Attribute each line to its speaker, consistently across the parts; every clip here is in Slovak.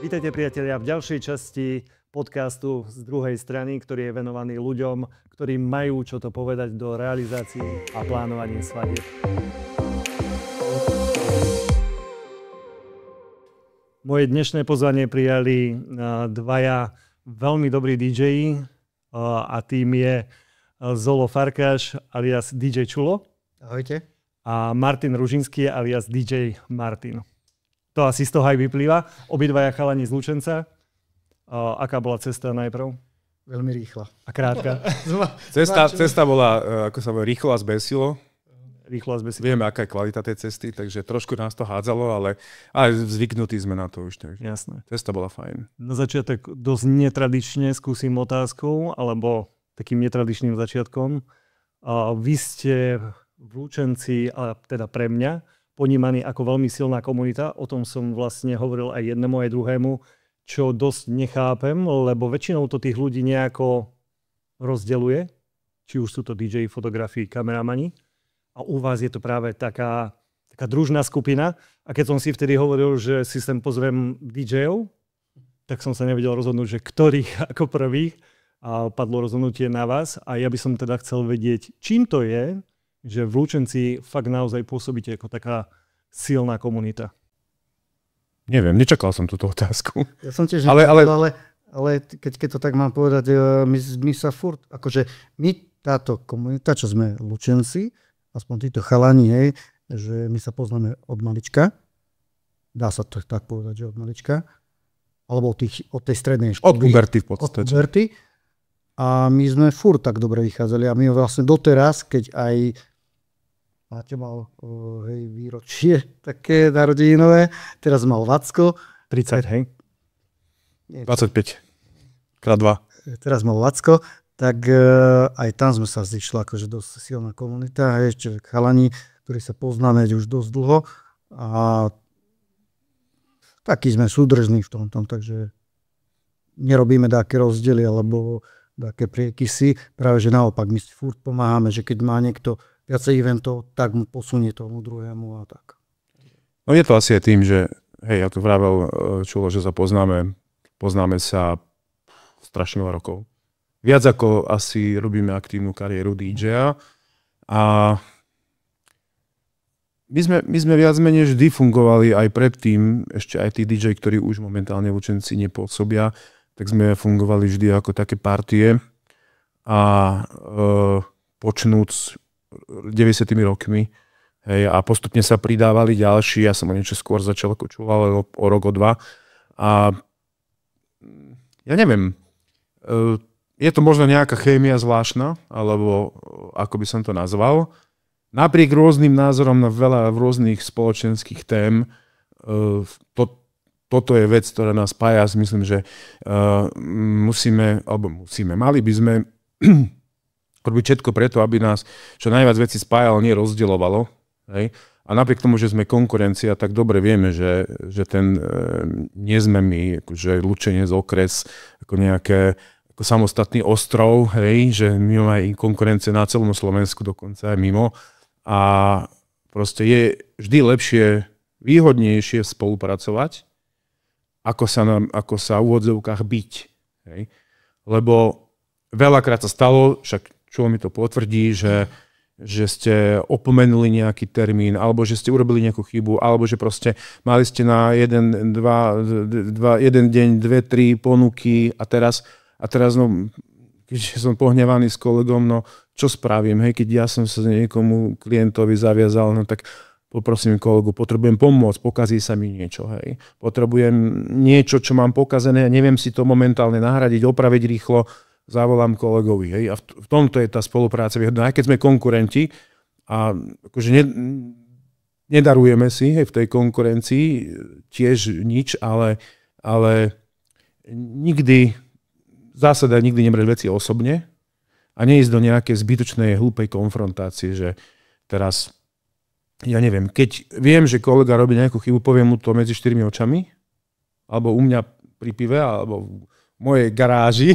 Speaker 1: Vítajte priatelia v ďalšej časti podcastu z druhej strany, ktorý je venovaný ľuďom, ktorí majú čo to povedať do realizácie a plánovania svadieb. Moje dnešné pozvanie prijali dvaja veľmi dobrí DJ a tým je Zolo Farkáš alias DJ Čulo.
Speaker 2: Ahojte.
Speaker 1: A Martin Ružinský alias DJ Martin. To asi z toho aj vyplýva. Obidvaja chalani z Lučenca. Aká bola cesta najprv?
Speaker 2: Veľmi rýchla.
Speaker 1: A krátka?
Speaker 3: Cesta bola, ako sa hovorí, rýchlo a zbesilo.
Speaker 1: Rýchlo a zbesilo.
Speaker 3: Vieme, aká je kvalita tej cesty, takže trošku nás to hádzalo, ale zvyknutí sme na to už. Takže.
Speaker 1: Jasné.
Speaker 3: Cesta bola fajn.
Speaker 1: Na začiatok dosť netradične skúsim otázkou, alebo takým netradičným začiatkom. Vy ste v Lučenci, a teda pre mňa, ponímaný ako veľmi silná komunita. O tom som vlastne hovoril aj jednému, aj druhému, čo dosť nechápem, lebo väčšinou to tých ľudí nejako rozdeľuje. Či už sú to DJ, fotografii, kameramani. A u vás je to práve taká družná skupina. A keď som si vtedy hovoril, že si sem pozvem DJ-ov, tak som sa nevedel rozhodnúť, že ktorých ako prvých. A padlo rozhodnutie na vás. A ja by som teda chcel vedieť, čím to je, že v Lučenci fakt naozaj pôsobíte ako taká silná komunita.
Speaker 3: Neviem, nečakal som túto otázku.
Speaker 2: Ja som tiež nečakal, ale keď to tak mám povedať, my sa furt, akože my táto komunita, čo sme Lučenci, aspoň títo chalani, hej, že my sa poznáme od malička, dá sa to tak povedať, že od malička, alebo od tej strednej školy.
Speaker 3: Od puberty v podstate.
Speaker 2: Od puberty. A my sme furt tak dobre vychádzali a my vlastne doteraz, keď aj Máte mal výročie také narodinové, teraz mal Vacko.
Speaker 1: 30, hej?
Speaker 3: 25 krát 2.
Speaker 2: Teraz mal Vacko, tak aj tam sme sa zišli, akože dosť silná komunita, ešte chalani, ktorí sa poznáme už dosť dlho a takí sme súdržní v tomto, takže nerobíme také rozdiely alebo také priekysy, práve že naopak my si furt pomáhame, že keď má niekto viacej eventov, tak mu posunie tomu druhému a tak.
Speaker 3: No je to asi aj tým, že hej, ja tu vravel Čulo, že sa poznáme sa strašne veľa rokov. Viac ako asi robíme aktívnu kariéru DJ-a a my sme viac menej vždy fungovali aj predtým, ešte aj tí DJ, ktorí už momentálne v Lučenci nepôsobia, tak sme fungovali vždy ako také partie a počnúc 90. rokmi, hej, a postupne sa pridávali ďalší, ja som o niečo skôr začal ako Čulo, o rok, o dva. A ja neviem, je to možno nejaká chémia zvláštna, alebo ako by som to nazval. Napriek rôznym názorom na veľa rôznych spoločenských tém, toto je vec, ktorá nás spája. Myslím, že mali by sme robiť všetko preto, aby nás čo najviac veci spájalo, nie rozdeľovalo. Hej? A napriek tomu, že sme konkurencia, tak dobre vieme, že nie sme my, akože Lučenec, okres, ako nejaké ako samostatný ostrov, hej? Že my máme aj konkurencie na celom Slovensku, dokonca aj mimo. A proste je vždy lepšie, výhodnejšie spolupracovať, ako sa v úvodzovkách byť. Hej? Lebo veľakrát sa stalo, však Čulo mi to potvrdí, že ste opomenuli nejaký termín, alebo že ste urobili nejakú chybu, alebo že proste mali ste na jeden deň, 2-3 ponuky a teraz no, keď som pohnevaný s kolegom, no čo spravím, hej, keď ja som sa niekomu klientovi zaviazal, no tak poprosím kolegu, potrebujem pomôcť, pokazí sa mi niečo, hej. Potrebujem niečo, čo mám pokazené, neviem si to momentálne nahradiť, opraviť rýchlo, zavolám kolegovi. Hej? A v tomto je tá spolupráca výhodná. Aj keď sme konkurenti a akože nedarujeme si, hej, v tej konkurencii tiež nič, ale nikdy nebrať veci osobne a neísť do nejakej zbytočnej hlúpej konfrontácie, že teraz, ja neviem, keď viem, že kolega robí nejakú chybu, poviem mu to medzi 4 očami, alebo u mňa pri pive, alebo mojej garáži.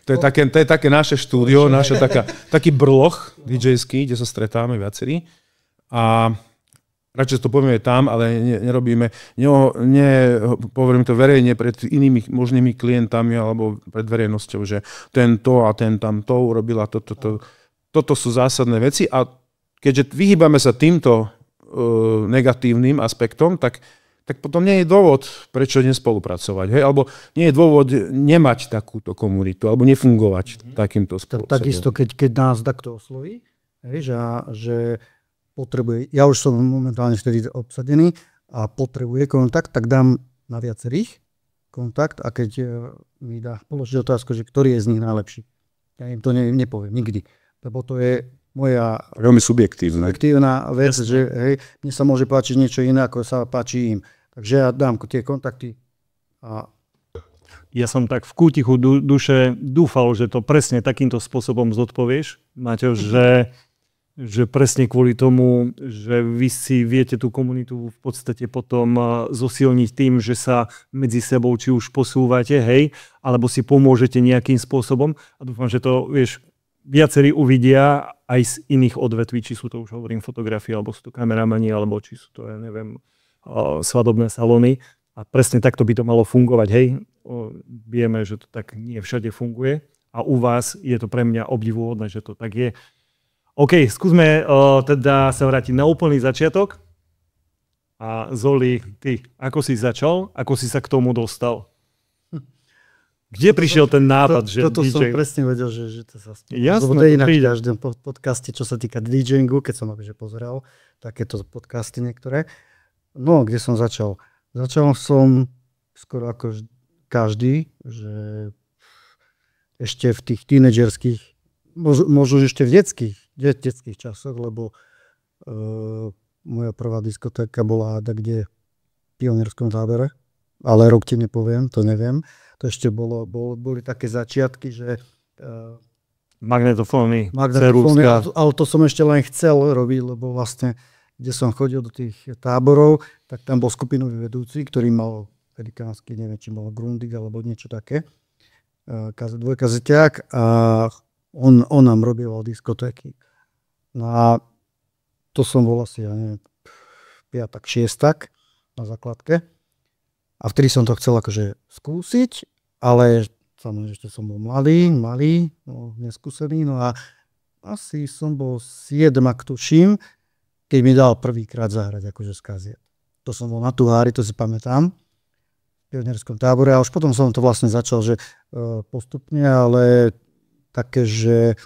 Speaker 3: To je také naše štúdio, taký brloch DJ-ský, kde sa stretáme viacerí. A radšej to povieme tam, ale nerobíme, poviem to verejne pred inými možnými klientami alebo pred verejnosťou, že tento a ten tam to urobila, toto sú zásadné veci a keďže vyhýbame sa týmto negatívnym aspektom, tak potom nie je dôvod, prečo nespolupracovať. Hej? Alebo nie je dôvod nemať takúto komunitu alebo nefungovať takýmto spôsobom.
Speaker 2: Takisto, keď nás takto osloví, že potrebuje, ja už som momentálne vtedy obsadený a potrebuje kontakt, tak dám na viacerých kontakt a keď mi dá položiť otázku, že ktorý je z nich najlepší. Ja im to nepoviem nikdy, lebo to je moja
Speaker 3: veľmi subjektívna
Speaker 2: vec, že hej, mne sa môže páčiť niečo iné, ako sa páči im. Takže ja dám tie kontakty a
Speaker 1: ja som tak v kútichu duše dúfal, že to presne takýmto spôsobom zodpovieš, Maťo, že presne kvôli tomu, že vy si viete tú komunitu v podstate potom zosilniť tým, že sa medzi sebou či už posúvate, hej, alebo si pomôžete nejakým spôsobom. A dúfam, že to, vieš, viacerí uvidia aj z iných odvetví, či sú to už hovorím fotografie, alebo sú to kameramani, alebo či sú to, ja neviem, svadobné salóny. A presne takto by to malo fungovať, hej. Vieme, že to tak nie všade funguje a u vás je to pre mňa obdivuhodné, že to tak je. OK, skúsme teda sa vrátiť na úplný začiatok. A Zoli, ty, ako si začal? Ako si sa k tomu dostal? Kde prišiel ten nápad?
Speaker 2: Toto som presne vedel, že to sa stalo.
Speaker 1: Jasné,
Speaker 2: to je inak v každom podcaste, čo sa týka DJingu, keď som akože pozeral takéto podcasty niektoré. No, kde som začal? Začal som skoro ako každý, že ešte v tých tínedžerských, možno ešte v detských časoch, lebo moja prvá diskotéka bola kde v pionierskom tábore, ale rok ti nepoviem, to neviem. To ešte boli také začiatky, že
Speaker 1: magnetofóny,
Speaker 2: ale to som ešte len chcel robiť, lebo vlastne kde som chodil do tých táborov, tak tam bol skupinový vedúci, ktorý mal velikánsky, neviem, či mal Grundig alebo niečo také, dvojkazeťák a on nám robil diskotéky. No a to som bol asi, ja neviem, piatak, šiestak na základke a vtedy som to chcel akože skúsiť, ale samozrejme, ešte som bol malý, no, neskúsený, no a asi som bol 7, ak tuším, keď mi dal prvýkrát zahrať akože z kaziet. To som bol na Tuhári, to si pamätám, v pionierskom tábore a už potom som to vlastne začal, že postupne, ale také, že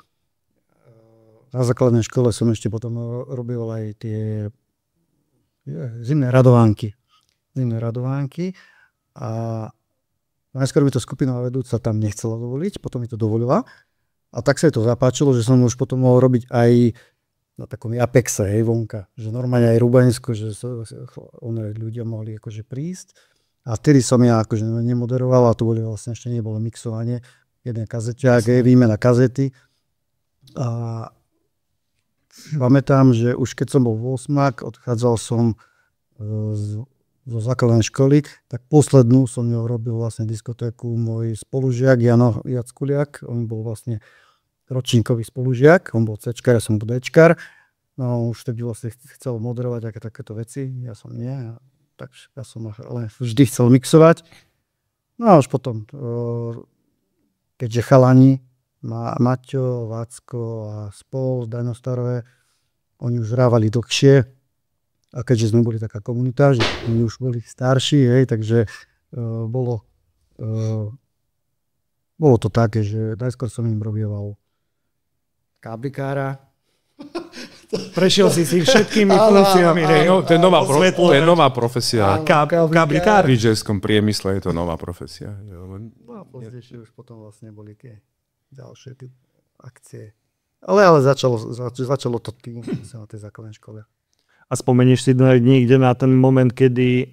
Speaker 2: na základnej škole som ešte potom robil aj tie zimné radovánky a najskôr mi to skupinová vedúca tam nechcela dovoliť, potom mi to dovolila a tak sa jej to zapáčilo, že som už potom mohol robiť aj na takom Apexe, hej, vonka. Že normálne aj Rubaňsko, že ľudia mohli akože prísť. A vtedy som ja akože nemoderoval a to boli vlastne ešte nebolo mixovanie. Jeden kazeťák, výmena kazety. A pamätám, že už keď som bol v 8, odchádzal som zo základnej školy, tak poslednú som robil vlastne diskotéku môj spolužiak Jano Jackuliak. On bol vlastne ročníkový spolužiak, on bol C-čkar, ja som bol D-čkar, no už vtedy vlastne chcel moderovať takéto veci, ja som nie, takže ja som ale vždy chcel mixovať. No a už potom, keďže chalani, Maťo, Vácko a spol, Daňo Starové, oni už hrávali dlhšie a keďže sme boli taká komunita, že oni už boli starší, hej, takže bolo to také, že najskôr som im robieval káblikára.
Speaker 1: Prešiel si všetkými funkciami.
Speaker 3: To je nová profesia.
Speaker 1: Káblikár.
Speaker 3: V DJskom priemysle je to nová profesia.
Speaker 2: No a pozdejšie už potom vlastne boli tie ďalšie akcie. Ale začalo to tým na tej základnej škole.
Speaker 1: A spomenieš si niekde na ten moment, kedy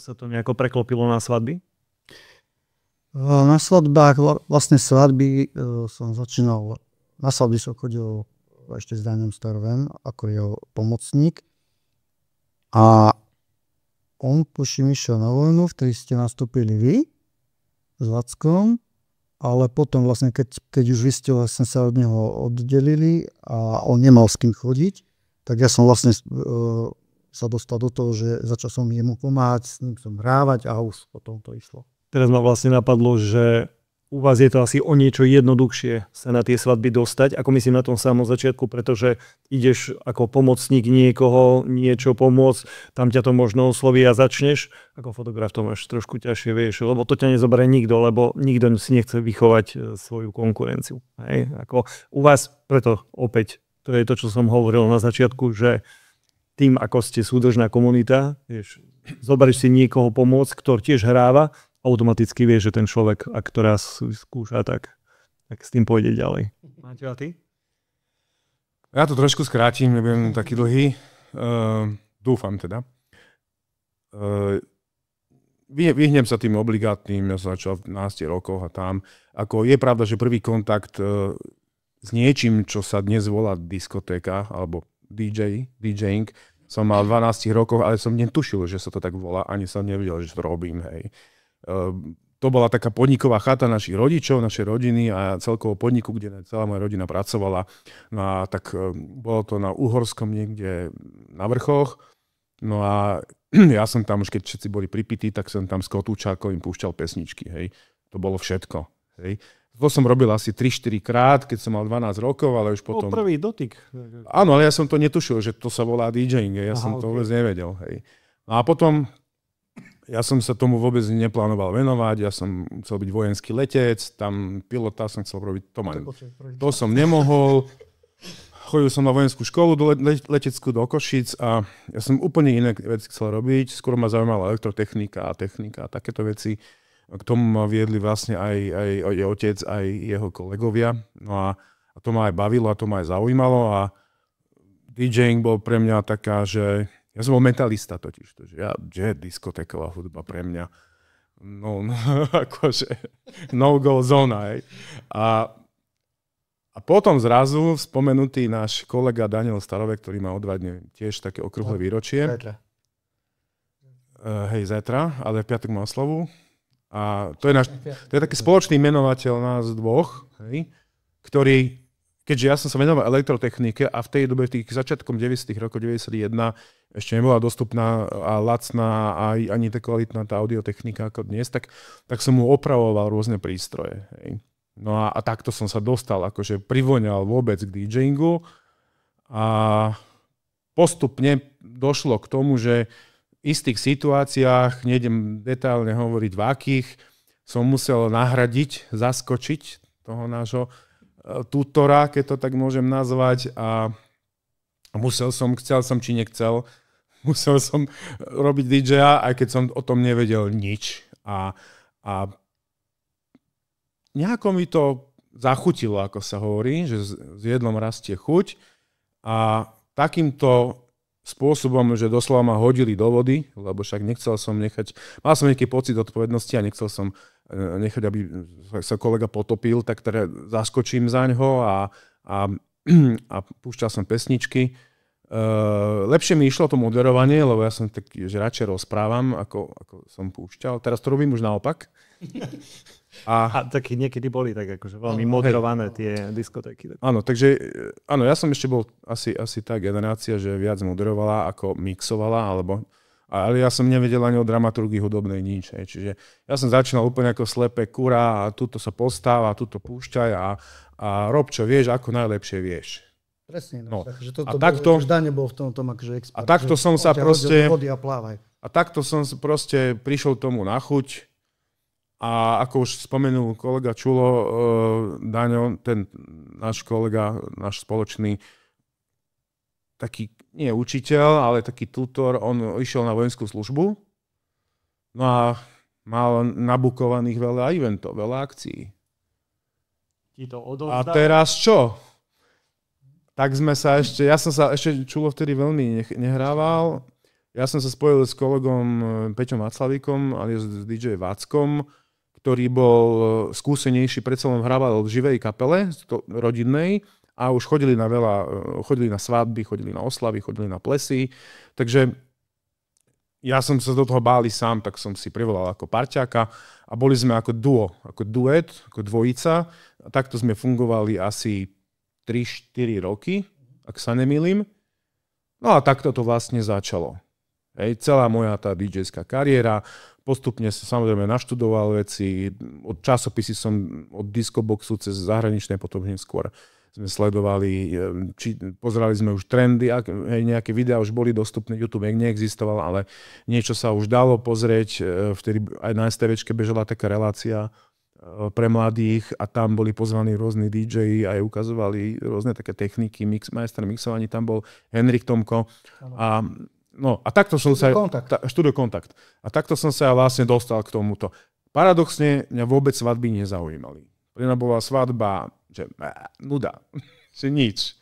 Speaker 1: sa to nejako preklopilo na svadby?
Speaker 2: Na svadbách, vlastne svadby som začínal. Na svadby som chodil ešte s Daňom Starovem ako jeho pomocník. A on tuším išiel na vojnu, vtedy ste nastúpili vy s Vackom, ale potom vlastne, keď už vy ste vlastne sa od neho oddelili a on nemal s kým chodiť, tak ja som vlastne sa dostal do toho, že začal som jemu pomáhať, s ním som hrávať a už potom to išlo.
Speaker 1: Teraz ma vlastne napadlo, že u vás je to asi o niečo jednoduchšie sa na tie svadby dostať, ako myslím na tom samom začiatku, pretože ideš ako pomocník niekoho, niečo pomôcť, tam ťa to možno osloví a začneš. Ako fotograf to máš trošku ťažšie, vieš, lebo to ťa nezoberie nikto, lebo nikto si nechce vychovať svoju konkurenciu. Hej? Ako u vás, preto opäť, to je to, čo som hovoril na začiatku, že tým, ako ste súdržná komunita, vieš, zoberieš si niekoho pomôcť, ktorý tiež hráva, automaticky vie, že ten človek, ak to raz skúša, tak s tým pôjde ďalej. Máte a ty?
Speaker 3: Ja to trošku skrátim, nebudem taký dlhý. Dúfam teda. Vyhnem sa tým obligátnym, ja som začal v 12 rokoch a tam. Ako je pravda, že prvý kontakt s niečím, čo sa dnes volá diskotéka, alebo DJing, som mal v 12 rokoch, ale som netušil, že sa to tak volá, ani som nevedel, že to robím, hej. To bola taká podniková chata našich rodičov, našej rodiny a celkovo podniku, kde celá moja rodina pracovala. No a tak bolo to na Uhorskom niekde na vrchoch. No a ja som tam, už keď všetci boli pripití, tak som tam s Kotúčákom im púšťal pesničky. Hej. To bolo všetko. Hej. To som robil asi 3-4 krát, keď som mal 12 rokov, ale už potom...
Speaker 1: Prvý dotyk.
Speaker 3: Áno, ale ja som to netušil, že to sa volá DJing. Ja som to vôbec nevedel. Hej. No a potom... Ja som sa tomu vôbec neplánoval venovať, ja som chcel byť vojenský letec, tam pilota som chcel robiť, to som nemohol. Chodil som na vojenskú školu leteckú do Košic a ja som úplne iné veci chcel robiť. Skôr ma zaujímala elektrotechnika a technika a takéto veci. K tomu ma viedli vlastne aj otec, aj jeho kolegovia. No a to ma aj bavilo a to ma aj zaujímalo a DJing bol pre mňa taká, že ja som bol metalista totiž, že je diskotéková hudba pre mňa. No akože no-go zóna. Hej. A potom zrazu spomenutý náš kolega Daniel Starovek, ktorý má o 2 dní tiež také okrúhle výročie. Zajtra, ale v piatok má oslavu. A to je taký spoločný menovateľ nás dvoch, hej, ktorý... Keďže ja som sa venoval elektrotechnike a v tej dobe, tých začiatkom 90. rokov, 91, ešte nebola dostupná a lacná a ani tá kvalitná tá audiotechnika ako dnes, tak som mu opravoval rôzne prístroje. Hej. No a takto som sa dostal, akože privoňal vôbec k DJingu a postupne došlo k tomu, že v istých situáciách, nejdem detailne hovoriť v akých, som musel nahradiť, zaskočiť toho nášho tutora, keď to tak môžem nazvať a chcel som či nechcel, musel som robiť DJ-a, aj keď som o tom nevedel nič a nejako mi to zachutilo, ako sa hovorí, že s jedlom rastie chuť a takýmto spôsobom, že doslova ma hodili do vody, lebo však mal som nejaký pocit odpovednosti a nechcel som nechať, aby sa kolega potopil, tak teda zaskočím zaňho a púšťal som pesničky. Lepšie mi išlo to moderovanie, lebo ja som taký, že radšej rozprávam, ako som púšťal. Teraz to robím už naopak.
Speaker 1: A taky niekedy boli tak akože veľmi moderované tie diskotéky.
Speaker 3: Áno, takže ja som ešte bol asi tá generácia, že viac moderovala ako mixovala, ale ja som nevedel ani o dramaturgii hudobnej nič. Čiže ja som začínal úplne ako slepé kura a tuto sa postáva, tuto púšťaj a rob čo vieš, ako najlepšie vieš.
Speaker 2: Presne.
Speaker 3: No.
Speaker 2: Takže takto Dane bol v tom akože expert.
Speaker 3: A takto som sa proste...
Speaker 2: A
Speaker 3: takto som proste prišiel tomu na chuť. A ako už spomenul kolega Čulo, Daňo, ten náš kolega, náš spoločný, taký, nie učiteľ, ale taký tutor, on išiel na vojenskú službu, no a mal nabukovaných veľa eventov, veľa akcií. A teraz čo? Tak sme sa ja som sa ešte Čulo vtedy veľmi nehrával, ja som sa spojil s kolegom Peťom Václavíkom, alias s DJ Váckom, ktorý bol skúsenejší, predsa len hrával v živej kapele rodinnej a už chodili na svadby, chodili na oslavy, chodili na plesy. Takže ja som sa do toho báli sám, tak som si privolal ako parťáka a boli sme ako duo, ako duet, ako dvojica. A takto sme fungovali asi 3-4 roky, ak sa nemýlim. No a takto to vlastne začalo. Hej, celá moja tá DJ-ská kariéra, postupne som samozrejme naštudoval veci, od časopisy som od Discoboxu cez zahraničné, potom skôr sme sledovali, pozerali sme už trendy, hej, nejaké videá už boli dostupné, YouTube neexistoval, ale niečo sa už dalo pozrieť, vtedy aj na STVčke bežala taká relácia pre mladých a tam boli pozvaní rôzni DJ aj ukazovali rôzne také techniky, majster mixovaní, tam bol Henrik Tomko a takto som sa... Studio Kontakt. A takto som sa vlastne dostal k tomuto. Paradoxne mňa vôbec svadby nezaujímali. Pre mňa bola svadba, že nuda, že nič.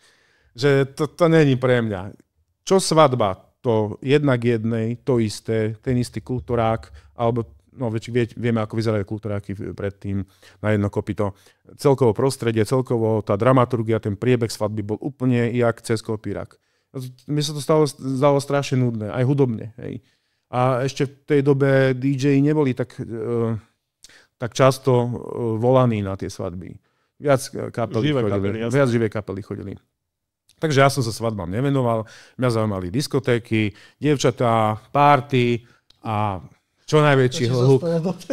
Speaker 3: Že to není pre mňa. Čo svadba? To jednak jednej, to isté, ten istý kultúrák, alebo vieme, ako vyzerajú kultúráky predtým na jedno kopyto. Celkovo prostredie, celkovo tá dramaturgia, ten priebeh svadby bol úplne jak cez kopírak. Mne sa to zdalo strašne nudné, aj hudobne. Hej. A ešte v tej dobe DJ neboli tak často volaní na tie svadby. Viac živé kapely chodili. Takže ja som sa svadbám nevenoval, mňa zaujímali diskotéky, dievčatá, párty a čo najväčší hluk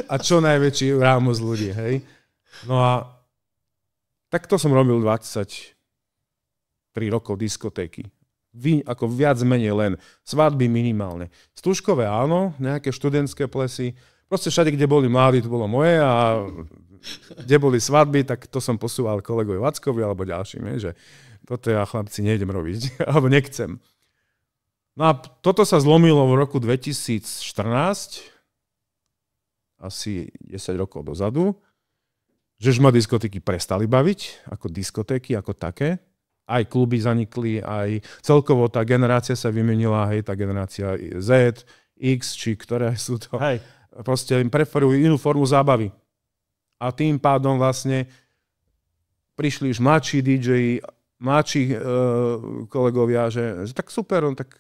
Speaker 3: a čo najväčší rámos ľudí. Hej. No a takto som robil 23 rokov diskotéky. Ako viac menej len svadby minimálne. Stužkové áno, nejaké študentské plesy. Proste všade, kde boli mladí, to bolo moje a kde boli svadby, tak to som posúval kolegovi Vackovi alebo ďalším, že toto ja chlapci nejdem robiť, alebo nechcem. No a toto sa zlomilo v roku 2014, asi 10 rokov dozadu, že už ma diskotéky prestali baviť, ako diskotéky, ako také. Aj kluby zanikli, aj celkovo tá generácia sa vymenila, hej, tá generácia Z, X, či ktoré sú to. Hej. Proste im preferujú inú formu zábavy. A tým pádom vlastne prišli už mladší DJ, mladší kolegovia, že tak super, tak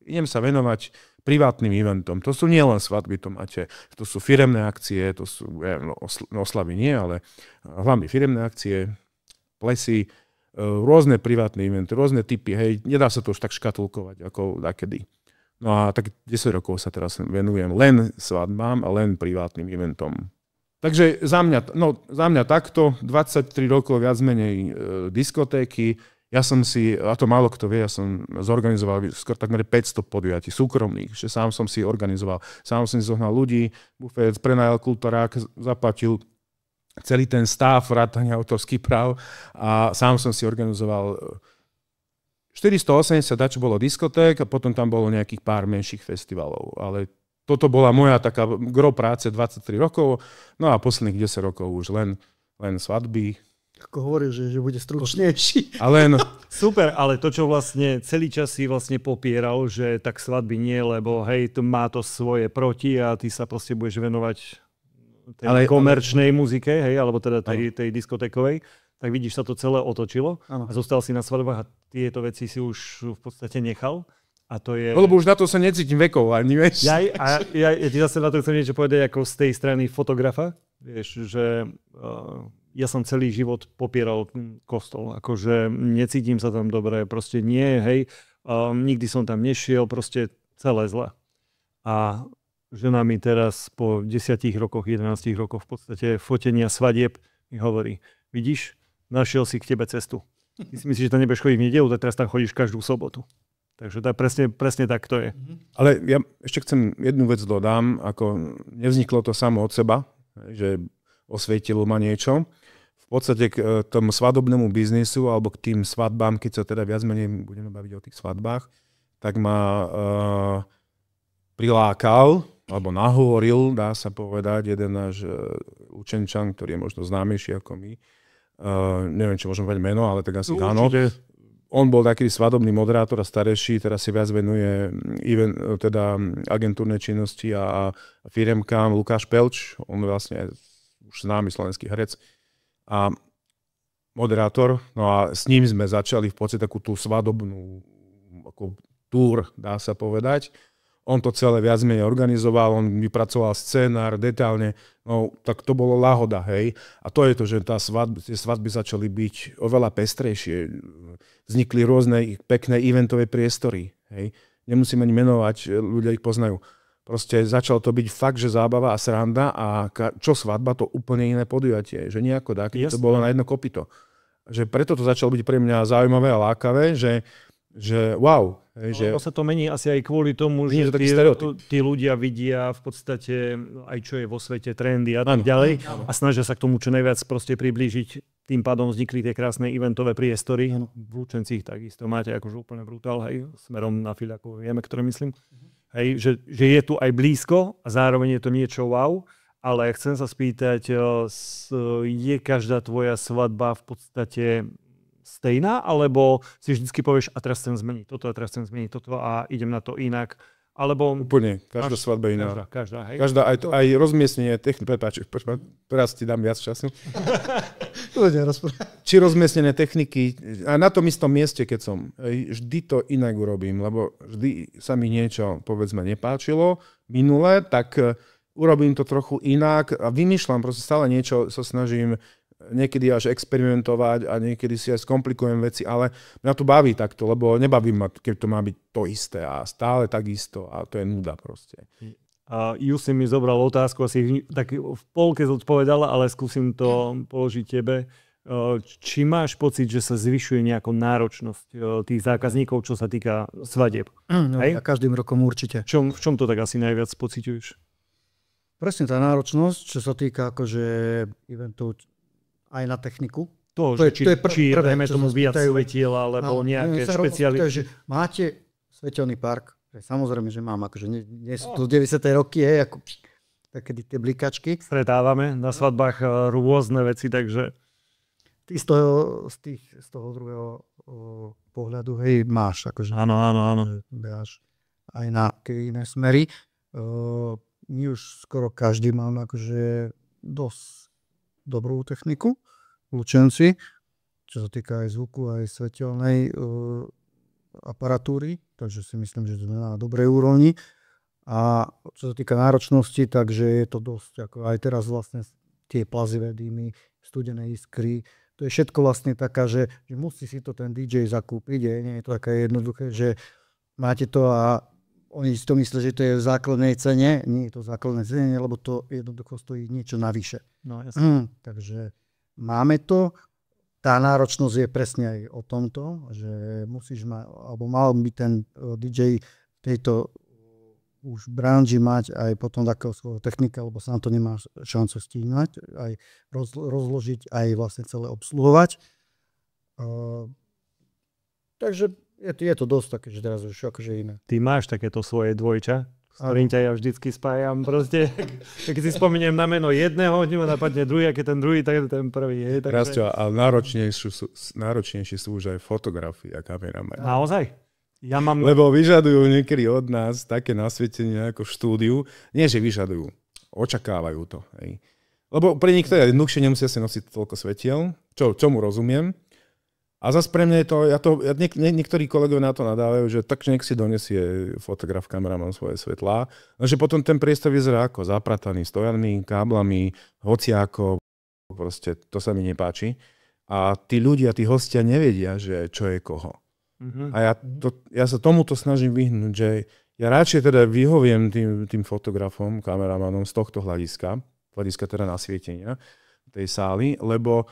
Speaker 3: idem sa venovať privátnym eventom. To sú nielen svadby, to sú firemné akcie, to sú oslavy nie, ale hlavne firemné akcie, plesy, rôzne privátne eventy, rôzne typy, hej, nedá sa to už tak škatulkovať ako takedy. No a tak 10 rokov sa teraz venujem len svadbám a len privátnym eventom. Takže za mňa takto, 23 rokov viac menej diskotéky, ja som si, a to málo kto vie, ja som zorganizoval skôr takmer 500 podujatí súkromných, že sám som si organizoval, sám som si zohnal ľudí, bufet, prenajal kultúrák, zaplatil celý ten stav, vrátane autorských práv a sám som si organizoval 480, čo bolo diskoték a potom tam bolo nejakých pár menších festivalov. Ale toto bola moja taká gro práce 23 rokov, no a posledných 10 rokov už len svadby.
Speaker 2: Ako hovoríš, že bude stručnejší.
Speaker 1: Super, ale to, čo vlastne celý čas si vlastne popieral, že tak svadby nie, lebo hej, to má to svoje proti a ty sa proste budeš venovať tej komerčnej muzike, hej, alebo teda tej diskotékovej, tak vidíš, sa to celé otočilo a zostal si na svadbách a tieto veci si už v podstate nechal. A to je...
Speaker 3: Lebo už na to sa necítim vekov ani, vieš.
Speaker 1: Ja ti zase na to chcem niečo povedať ako z tej strany fotografa, vieš, že ja som celý život popieral kostol, akože necítim sa tam dobre, proste nie, hej, nikdy som tam nešiel, proste celé zle. A žena mi teraz po 10 rokoch, 11 rokoch v podstate fotenia svadieb mi hovorí, vidíš, našiel si k tebe cestu. Ty si myslíš, že tam nebudeš chodiť v nedeľu, tak teraz tam chodíš každú sobotu. Takže to je presne tak to je.
Speaker 3: Ale ja ešte chcem jednu vec dodám, ako nevzniklo to samo od seba, že osvietilo ma niečo. V podstate k tomu svadobnému biznisu alebo k tým svadbám, keď sa teda viac menej budeme baviť o tých svadbách, tak ma prilákal alebo nahovoril, dá sa povedať, jeden náš učenčan, ktorý je možno známejší ako my. Neviem, či môžem povedať meno, ale tak asi áno. On bol taký svadobný moderátor a starejší, teraz si viac venuje teda agentúrnej činnosti a firemkám. Lukáš Pelč, on vlastne už známy slovenský herec a moderátor. No a s ním sme začali v podstate takú tú svadobnú ako túr, dá sa povedať. On to celé viac menej organizoval, on vypracoval scenár detailne, no tak to bolo láhoda, hej. A to je to, že tie svadby začali byť oveľa pestrejšie. Vznikli rôzne pekné eventové priestory, hej. nemusím ani menovať, ľudia ich poznajú. Proste začalo to byť fakt, že zábava a sranda a čo svadba, to úplne iné podujatie. Že nejako tak, to bolo na jedno kopyto. Že preto to začalo byť pre mňa zaujímavé a lákavé, že wow. Že
Speaker 1: sa to mení asi aj kvôli tomu, že tí ľudia vidia v podstate aj čo je vo svete, trendy a tak ďalej a snažia sa k tomu čo najviac proste priblížiť. Tým pádom vznikli tie krásne eventové priestory. V Lučencích takisto máte akože úplne brutál, hej, smerom na Filiakov, vieme, ktoré myslím. Hej, že je tu aj blízko a zároveň je to niečo wow, ale chcem sa spýtať, je každá tvoja svadba v podstate stejná, alebo si vždycky povieš, a teraz chcem zmeniť toto, a teraz chcem zmeniť toto a idem na to inak, alebo...
Speaker 3: Úplne, každá svadba iná.
Speaker 1: Každá, hej.
Speaker 3: Každá, aj rozmiestnenie techniky, teraz ti dám viac času. Či rozmiestnené techniky, a na tom istom mieste, keď som, vždy to inak urobím, lebo vždy sa mi niečo, povedzme, nepáčilo minule, tak urobím to trochu inak a vymýšľam, proste stále niečo sa snažím niekedy až experimentovať a niekedy si aj skomplikujem veci, ale mňa to baví takto, lebo nebaví ma, keď to má byť to isté a stále takisto a to je nuda proste.
Speaker 1: A Ju si mi zobral otázku, asi tak v polke zodpovedala, ale skúsim to položiť tebe. Či máš pocit, že sa zvyšuje nejaká náročnosť tých zákazníkov, čo sa týka svadieb?
Speaker 2: No, a každým rokom určite.
Speaker 1: V čom to tak asi najviac pociťuješ?
Speaker 2: Presne tá náročnosť, čo sa týka akože eventov aj na techniku.
Speaker 1: To je prvé, tomu viac svetiela, alebo nejaké špeciality.
Speaker 2: Máte svetelný park, samozrejme, že mám, akože nie sú to 90. roky, ako takedy tie blikačky.
Speaker 1: Stretávame na svadbách rôzne veci, takže...
Speaker 2: Ty z toho druhého pohľadu, hej, máš, akože...
Speaker 1: Áno.
Speaker 2: Beáš aj na iné smery. My už skoro každý máme akože dosť dobrú techniku v Lučenci, čo sa týka aj zvuku, aj svetelnej aparatúry, takže si myslím, že sme na dobrej úrovni. A čo sa týka náročnosti, takže je to dosť, ako aj teraz vlastne tie plazivé dýmy, studené iskry, to je všetko vlastne taká, že musí si to ten DJ zakúpiť, nie je to také jednoduché, že máte to a oni si to myslia, že to je v základnej cene, nie je to v základnej cene, lebo to jednoducho stojí niečo navyše.
Speaker 1: No, jasne.
Speaker 2: Takže máme to. Tá náročnosť je presne aj o tomto, že musíš mať, alebo mal by ten DJ tejto už branži mať aj potom takého svojho technika, lebo sa na to nemá šancu stíhať, aj rozložiť, aj vlastne celé obsluhovať. Takže je to dosť také, že teraz už akože iné.
Speaker 1: Ty máš takéto svoje dvojča, s ktorým ťa ja vždycky spájam. Proste, keď si spomeniem na meno jedného, ma napadne druhý, a keď ten druhý, tak je ten prvý.
Speaker 3: Rastio, ale náročnejšie sú už aj fotografie a kameraman.
Speaker 1: Naozaj?
Speaker 3: Lebo vyžadujú niekedy od nás také nasvietenie ako v štúdiu. Nie, že vyžadujú. Očakávajú to. Hej. Lebo pre niektoré jednoduchšie nemusia si nosiť toľko svetiel, čomu rozumiem. A zase pre mňa je to, niektorí kolegovia na to nadávajú, že tak nech si donesie fotograf, kameraman svoje svetlá, že potom ten priestor vyzerá ako zaprataný stojanmi, káblami, hociako, proste to sa mi nepáči. A tí ľudia, tí hostia nevedia, že čo je koho. Mm-hmm. A ja sa tomuto snažím vyhnúť, že ja radšej teda vyhoviem tým fotografom, kameramanom z tohto hľadiska teda nasvietenia tej sály, lebo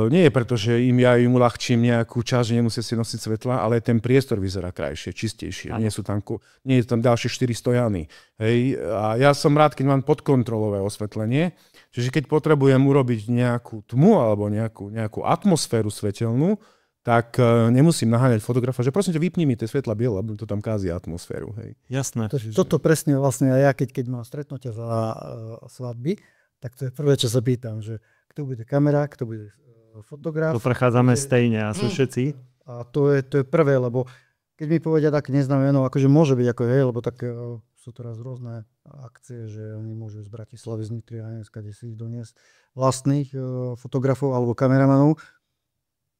Speaker 3: nie je preto, že ja im uľahčím nejakú časť, že nemusia si nosiť svetla, ale ten priestor vyzerá krajšie, čistejšie. Nie je tam ďalšie 4 stojany. Hej. A ja som rád, keď mám podkontrolové osvetlenie. Čiže keď potrebujem urobiť nejakú tmu alebo nejakú atmosféru svetelnú, tak nemusím naháňať fotografa, že prosím ťa, vypni mi tie svetla biele, lebo to tam kází atmosféru. Hej.
Speaker 1: Jasné.
Speaker 2: Toto presne vlastne ja, keď mám stretnutia za svadby, tak to je prvé, čo sa pýtam, že kto bude kamera, kto bude fotograf.
Speaker 1: To prechádzame stejne a sú všetci.
Speaker 2: A to je prvé, lebo keď mi povedia také neznáme meno, akože môže byť ako lebo tak sú teraz rôzne akcie, že oni môžu z Bratislavy, z Nitry a dneska si doniesť vlastných fotografov alebo kameramanov.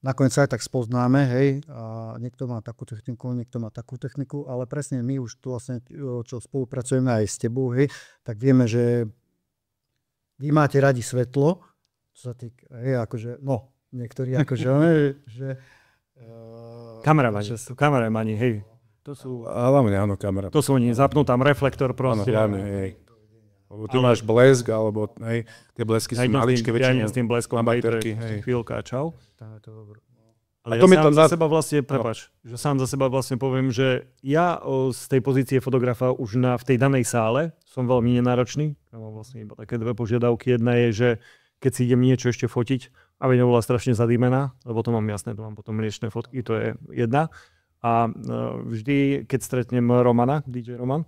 Speaker 2: Nakoniec sa aj tak spoznáme, hej, a niekto má takú techniku, niekto má takú techniku, ale presne my už tu vlastne, čo spolupracujeme aj s tebou, hej, tak vieme, že vy máte radi svetlo, čo sa týka, akože, niektorí akože, že...
Speaker 1: Kameramani, hej. To sú...
Speaker 3: Hlavne áno, kamera.
Speaker 1: To sú oni, zapnú tam reflektor proste.
Speaker 3: Áno, hej. Lebo tu máš blesk, alebo hej, tie blesky sú maličké väčšinou.
Speaker 1: Ja s tým bleskom
Speaker 3: baterky,
Speaker 1: hej. Chvíľka, čau. Ale
Speaker 3: to
Speaker 1: ja sám za seba vlastne, že sám za seba vlastne poviem, že ja z tej pozície fotografa už v tej danej sále som veľmi nenáročný. Ja mám vlastne iba také dve požiadavky. Jedna je, že keď si idem niečo ešte fotiť, aby nebola strašne zadýmená, lebo to mám jasné, to mám potom riečné fotky, to je jedna. A vždy, keď stretnem Romana, DJ Roman,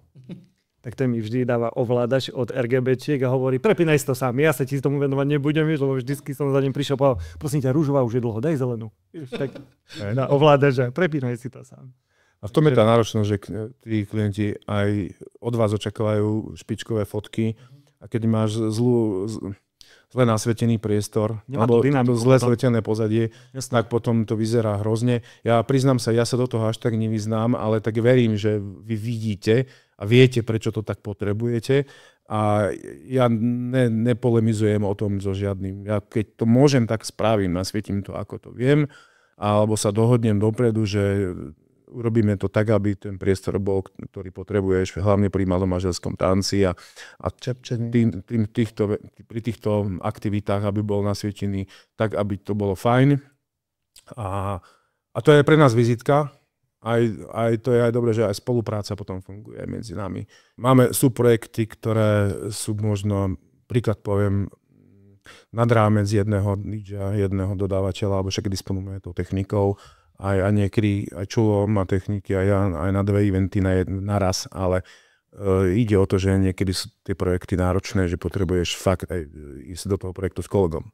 Speaker 1: tak ten mi vždy dáva ovládač od RGBčiek a hovorí, prepínaj si to sám, ja sa ti tomu venovať nebudem, lebo vždycky som za ním prišiel a povedal, prosím ťa, rúžová už je dlho, daj zelenú. Tak na ovládač a prepínaj si to sám.
Speaker 3: A v tom je tá náročnosť, že tí klienti aj od vás očakávajú špičkové fotky a keď máš zle nasvietený priestor, alebo to zle svetené pozadie, tak potom to vyzerá hrozne. Ja priznám sa, ja sa do toho až tak nevyznám, ale tak verím, že vy vidíte a viete, prečo to tak potrebujete. A ja nepolemizujem o tom so žiadnym. Ja keď to môžem, tak spravím, nasvietím to, ako to viem, alebo sa dohodnem dopredu, že urobíme to tak, aby ten priestor bol, ktorý potrebuješ, hlavne pri malomanželskom tanci a pri týchto aktivitách, aby bol nasvietený tak, aby to bolo fajn. A to je pre nás vizitka. Aj to je aj dobré, že aj spolupráca potom funguje medzi nami. Sú projekty, ktoré sú možno, príklad poviem, nad rámec jedného DJ-a, jedného dodávateľa, alebo však disponujeme tou technikou, aj niekedy aj Čulo má techniky, aj na dve eventy naraz, ale ide o to, že niekedy sú tie projekty náročné, že potrebuješ fakt aj ísť do toho projektu s kolegom.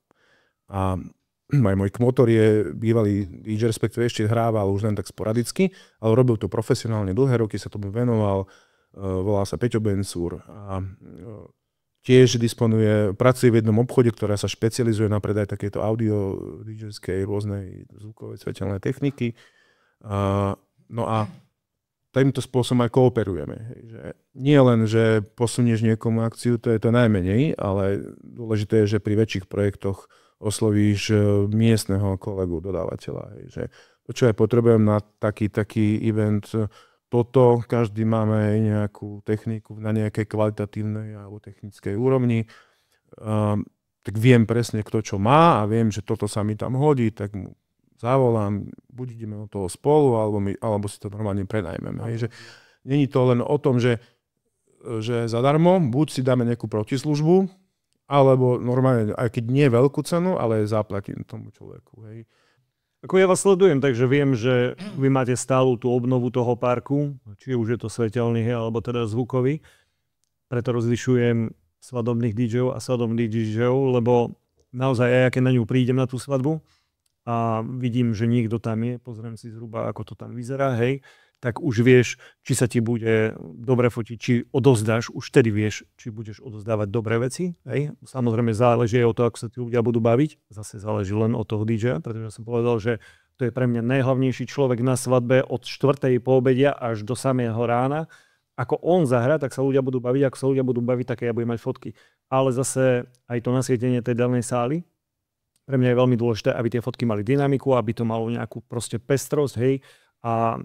Speaker 3: A aj môj kmotor je bývalý DJ, respektíve ešte hrával už len tak sporadicky, ale robil to profesionálne, dlhé roky sa tomu venoval, volá sa Peťo Bensúr a tiež pracuje v jednom obchode, ktorá sa špecializuje na predaj takéto audio, DJ-skej, rôznej zvukovej svetelnej techniky. No a týmto spôsobom aj kooperujeme. Že nie len, že posunieš niekomu akciu, to je to najmenej, ale dôležité je, že pri väčších projektoch oslovíš miestneho kolegu, dodávateľa. Že to, čo aj potrebujem na taký event, toto, každý máme nejakú techniku na nejakej kvalitatívnej alebo technickej úrovni, tak viem presne, kto čo má a viem, že toto sa mi tam hodí, tak mu zavolám, buď ideme od toho spolu, alebo si to normálne prenajmeme. Že není to len o tom, že zadarmo, buď si dáme nejakú protislužbu, alebo normálne, aj keď nie veľkú cenu, ale zaplatím tomu človeku. Hej.
Speaker 1: Ako ja vás sledujem, takže viem, že vy máte stálu tú obnovu toho parku, či už je to svetelný, alebo teda zvukový. Preto rozlišujem svadobných DJov a svadobných DJov, lebo naozaj ja keď na ňu prídem na tú svadbu a vidím, že niekto tam je, pozriem si zhruba, ako to tam vyzerá, hej, tak už vieš, či sa ti bude dobre fotiť, či odozdáš, už tedy vieš, či budeš odozdávať dobré veci. Hej. Samozrejme záleží aj o to, ako sa tí ľudia budú baviť. Zase záleží len od toho DJ-a, pretože som povedal, že to je pre mňa najhlavnejší človek na svadbe od 4:00 po obedia až do samého rána. Ako on zahrá, tak sa ľudia budú baviť, ako sa ľudia budú baviť, tak ja budem mať fotky. Ale zase aj to nasvietenie tej danej sály, pre mňa je veľmi dôležité, aby tie fotky mali dynamiku, aby to malo nejakú proste pestrosť, hej. A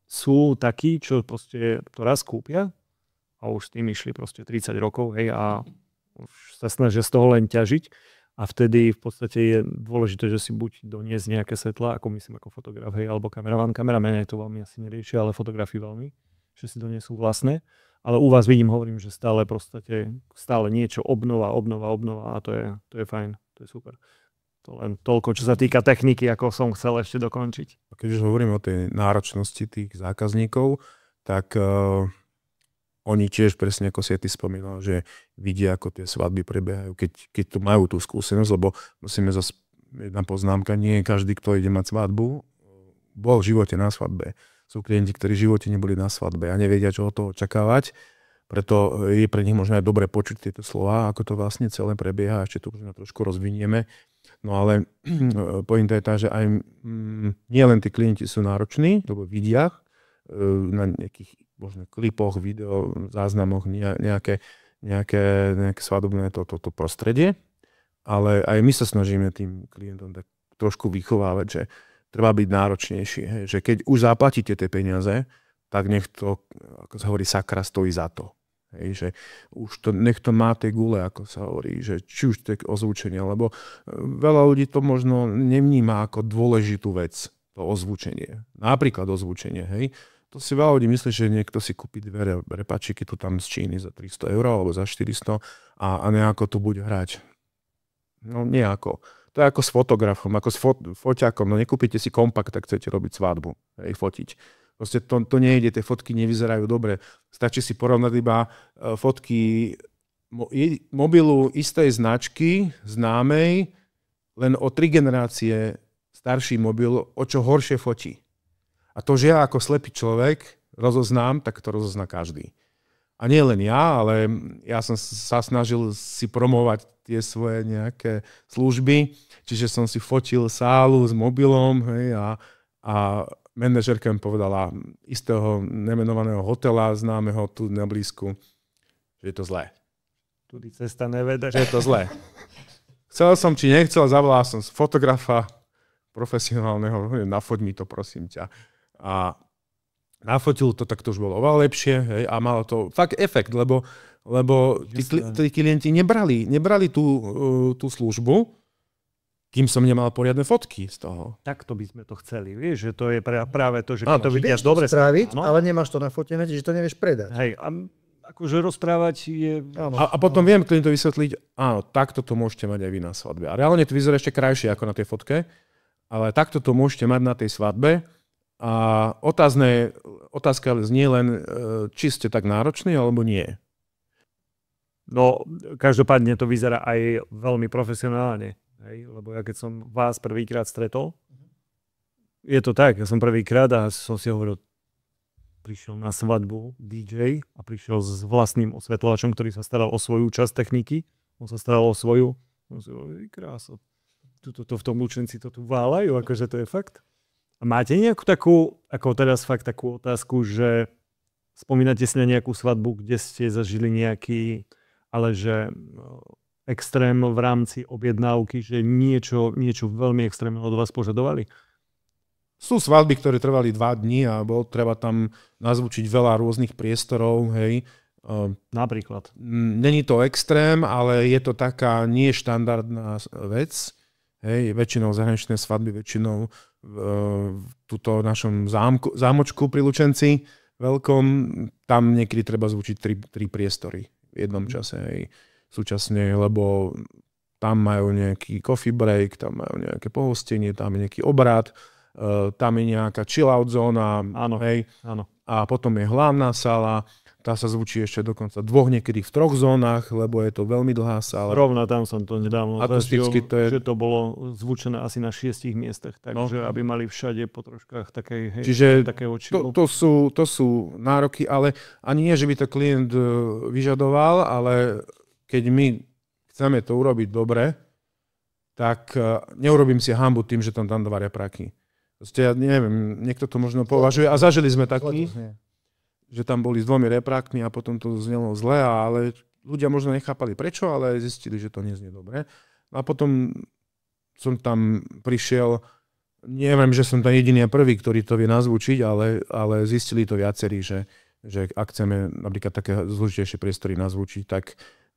Speaker 1: sú takí, čo proste to raz kúpia a už s tým išli proste 30 rokov, hej, a už sa snažia z toho len ťažiť a vtedy v podstate je dôležité, že si buď doniesť nejaké svetlá, ako myslím ako fotograf, hej, alebo kameraman to veľmi asi neriešia, ale fotografii veľmi, že si donesú vlastné, ale u vás vidím, hovorím, že stále niečo obnova a to je fajn, to je super. To len toľko, čo sa týka techniky, ako som chcel ešte dokončiť.
Speaker 3: Keď už hovorím o tej náročnosti tých zákazníkov, tak oni tiež presne ako si ty spomínal, že vidia, ako tie svadby prebiehajú, keď tu majú tú skúsenosť, lebo musíme zase jedna poznámka, nie každý, kto ide mať svadbu, bol v živote na svadbe. Sú klienti, ktorí v živote neboli na svadbe a nevedia, čo od toho očakávať. Preto je pre nich možno aj dobre počuť tieto slová, ako to vlastne celé prebieha, ešte to možno trošku rozvinieme. No ale pointa je tá, že aj nie len tí klienti sú nároční, lebo vidia na nejakých možno klipoch, video, záznamoch nejaké svadobné toto prostredie, ale aj my sa snažíme tým klientom tak trošku vychovávať, treba byť náročnejší. Hej. Že keď už zaplatíte tie peniaze, tak nech to, ako sa hovorí, sakra stojí za to. Hej, že už to, nech to má tie gule, ako sa hovorí, že či už tie ozvučenia, lebo veľa ľudí to možno nevníma ako dôležitú vec, to ozvučenie. Napríklad ozvučenie, hej. To si veľa ľudí myslí, že niekto si kúpi dve repačiky tu tam z Číny za 300 € alebo za 400 a nejako to bude hrať. No nejako. To je ako s fotografom, ako s foťakom. No nekúpite si kompakt, tak chcete robiť svadbu, hej, fotiť. Proste to nejde, tie fotky nevyzerajú dobre. Stačí si porovnať iba fotky mobilu istej značky, známej, len o 3 generácie starší mobil, o čo horšie fotí. A to, že ja ako slepý človek rozoznám, tak to rozozná každý. A nie len ja, ale ja som sa snažil si promovať tie svoje nejaké služby, čiže som si fotil sálu s mobilom, hej, a manažerka mi povedala istého nemenovaného hotela známeho tu na blízku, že je to zlé.
Speaker 1: Tudy cesta nevede.
Speaker 3: Že je to zlé. Chcel som, či nechcel, zavolal som fotografa profesionálneho, nafoť mi to, prosím ťa. A nafotil to, tak to už bolo oveľa lepšie, hej, a malo to fakt efekt, lebo tí klienti nebrali tú službu, kým som nemal poriadne fotky z toho.
Speaker 1: Takto by sme to chceli, vieš, že to je práve to, že keď to vidieš dobre
Speaker 2: spraviť, ale nemáš to nafotené, že to nevieš predať.
Speaker 1: Hej, a akože rozprávať je...
Speaker 3: A potom viem klientovi vysvetliť, áno, takto to môžete mať aj vy na svadbe. A reálne to vyzerá ešte krajšie ako na tej fotke, ale takto to môžete mať na tej svadbe. A otázka znie len, či ste tak nároční, alebo nie.
Speaker 1: No, každopádne to vyzerá aj veľmi profesionálne. Hej, lebo ja keď som vás prvýkrát stretol, je to tak, ja som prvýkrát a som si hovoril, prišiel na svadbu DJ a prišiel s vlastným osvetľovačom, ktorý sa staral o svoju časť techniky, on sa staral o svoju, on si hovoril, krása, to v tom Lučenci to tu váľajú, akože to je fakt. A máte nejakú takú, ako teraz fakt takú otázku, že spomínate si na nejakú svadbu, kde ste zažili nejaký, ale že extrém v rámci objednávky, že niečo veľmi extrémne od vás požadovali?
Speaker 3: Sú svadby, ktoré trvali 2 dní a bolo treba tam nazvučiť veľa rôznych priestorov, hej.
Speaker 1: Napríklad.
Speaker 3: Není to extrém, ale je to taká nie štandardná vec. Hej, väčšinou zahraničné svadby, väčšinou v túto našom zámočku pri Lučenci veľkom, tam niekedy treba zvučiť 3 priestory v jednom čase, hej. Súčasne, lebo tam majú nejaký coffee break, tam majú nejaké pohostenie, tam je nejaký obrad, tam je nejaká chill-out zóna,
Speaker 1: áno,
Speaker 3: hej.
Speaker 1: Áno.
Speaker 3: A potom je hlavná sála, tá sa zvučí ešte dokonca 2, niekedy v 3 zónach, lebo je to veľmi dlhá sála.
Speaker 1: Rovno tam som to nedávno zažil,
Speaker 3: že
Speaker 1: to bolo zvučené asi na 6 miestach, takže aby mali všade po troškách takého chillu.
Speaker 3: To sú nároky, ale ani nie, že by to klient vyžadoval, ale keď my chceme to urobiť dobre, tak neurobím si hanbu tým, že tam dám 2 repráky. Proste ja neviem, niekto to možno považuje a zažili sme taký, že tam boli s 2 reprákmi a potom to znelo zle, ale ľudia možno nechápali prečo, ale zistili, že to neznie dobre. A potom som tam prišiel, neviem, že som tam jediný a prvý, ktorý to vie nazvučiť, ale zistili to viacerí, že ak chceme napríklad také zložitejšie priestory nazvučiť, tak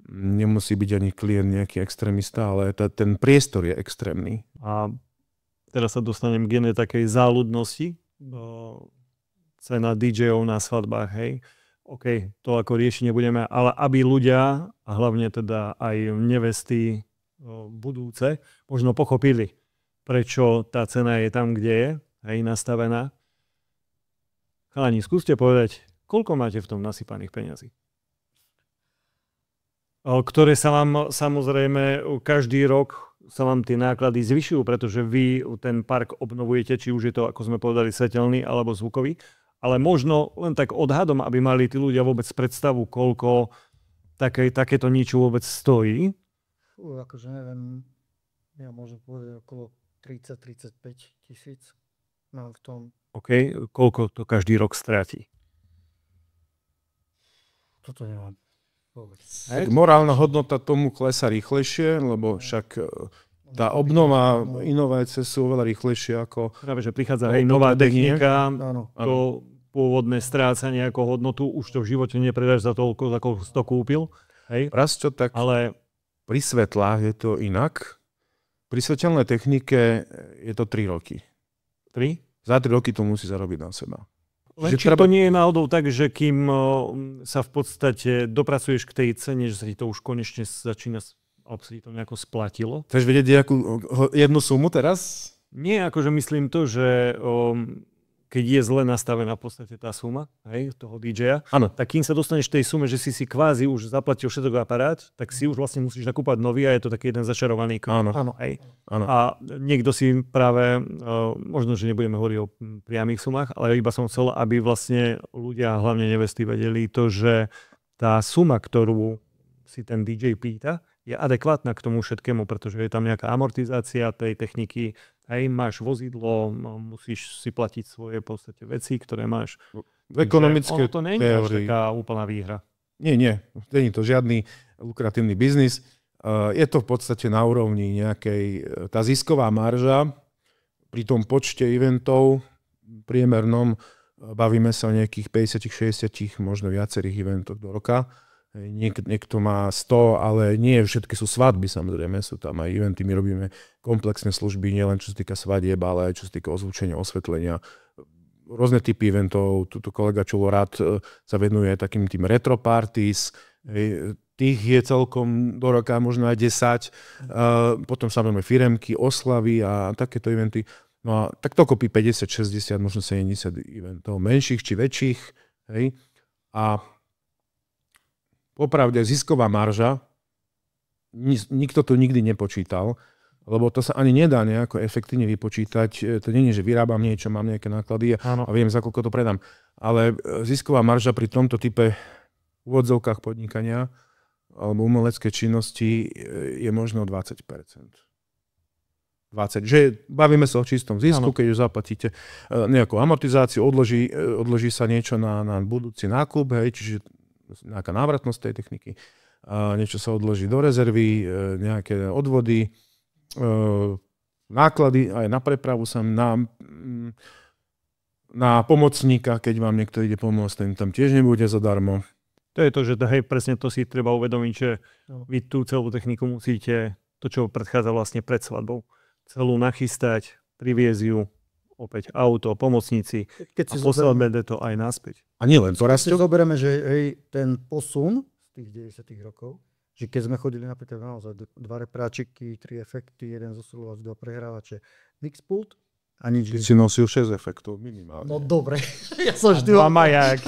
Speaker 3: nemusí byť ani klient nejaký extrémista, ale ten priestor je extrémny.
Speaker 1: A teraz sa dostanem k jednej takej záľudnosti. Cena DJ-ov na svadbách, hej. OK, to ako riešiť nebudeme, ale aby ľudia, a hlavne teda aj nevesty budúce, možno pochopili, prečo tá cena je tam, kde je, hej, nastavená. Chalani, skúste povedať, koľko máte v tom nasypaných peňazí? Ktoré sa vám samozrejme každý rok sa vám tie náklady zvyšujú, pretože vy ten park obnovujete, či už je to, ako sme povedali, svetelný alebo zvukový, ale možno len tak odhadom, aby mali tí ľudia vôbec predstavu, koľko takéto niečo vôbec stojí.
Speaker 2: Akože neviem, ja môžem povedať okolo 30-35 tisíc mám v tom.
Speaker 1: OK, koľko to každý rok stratí?
Speaker 2: Toto nemám vôbec.
Speaker 3: Tak morálna hodnota tomu klesá rýchlejšie, lebo však tá obnova, inovácie sú oveľa rýchlejšie ako...
Speaker 1: Práve, že prichádza aj nová technika, to pôvodné strácanie ako hodnotu, už to v živote nepredáš za toľko, ako si to kúpil. Hej?
Speaker 3: Raz čo tak pri svetlách je to inak. Pri svetelnej technike je to 3 roky.
Speaker 1: 3?
Speaker 3: Za 3 roky to musí zarobiť na seba.
Speaker 1: Len či to nie je náhodou tak, že kým sa v podstate dopracuješ k tej cene, že sa ti to už konečne začína, alebo sa ti to nejako splatilo?
Speaker 3: Chceš vedieť jednu sumu teraz?
Speaker 1: Nie, akože myslím to, že keď je zle nastavená v podstate tá suma, hej, toho DJ-a, tak kým sa dostaneš v tej sume, že si kvázi už zaplatil všetok aparát, tak si už vlastne musíš nakúpať nový a je to taký jeden začarovaný kruh.
Speaker 3: Áno.
Speaker 1: Hej. A niekto si práve, možno, že nebudeme hovoriť o priamých sumách, ale iba som chcel, aby vlastne ľudia, hlavne nevesty, vedeli to, že tá suma, ktorú si ten DJ pýta, je adekvátna k tomu všetkému, pretože je tam nejaká amortizácia tej techniky. Hej, máš vozidlo, musíš si platiť svoje v podstate veci, ktoré máš.
Speaker 3: Ekonomické
Speaker 1: to nie je až taká úplná výhra.
Speaker 3: Nie. Nie je to žiadny lukratívny biznis. Je to v podstate na úrovni nejakej, tá zisková marža pri tom počte eventov priemernom, bavíme sa o nejakých 50, 60, možno viacerých eventoch do roka. Niekto má 100, ale nie všetky sú svadby, samozrejme, sú tam aj eventy, my robíme komplexné služby, nielen čo sa týka svadieb, ale aj čo sa týka ozvučenia, osvetlenia, rôzne typy eventov. Tuto kolega Čulo rád sa venuje takým tým retro parties, tých je celkom do roka možno aj 10, potom samozrejme firemky, oslavy a takéto eventy. No a tak to kopí 50, 60, možno 70 eventov, menších či väčších, hej, a popravde, zisková marža, nikto to nikdy nepočítal, lebo to sa ani nedá nejako efektívne vypočítať. To nie je, že vyrábam niečo, mám nejaké náklady a viem, za koľko to predám. Ale zisková marža pri tomto type úvodzovkách podnikania alebo umeleckej činnosti je možno 20%. 20. Že bavíme sa o čistom zisku, keď už zaplatíte nejakú amortizáciu, odloží sa niečo na budúci nákup, hej, čiže nejaká návratnosť tej techniky, niečo sa odloží do rezervy, nejaké odvody, náklady aj na prepravu na pomocníka, keď vám niekto ide pomôcť, ten tam tiež nebude zadarmo.
Speaker 1: To je to, že hej, presne to si treba uvedomiť, že vy tú celú techniku musíte, to čo predchádza vlastne pred svadbou, celú nachystať, priviesť ju, opäť auto, pomocníci a posledné to aj naspäť.
Speaker 3: A nie len to.
Speaker 2: Keď si zoberieme, že ten posun z tých 90 rokov, že keď sme chodili napríklad naozaj 2 repráčiky, 3 efekty, 1 zosúľovač, 2 prehrávače, mix pult a nič.
Speaker 3: Ty si nosil 6 efektov minimálne.
Speaker 2: No dobre. Ja som vždy...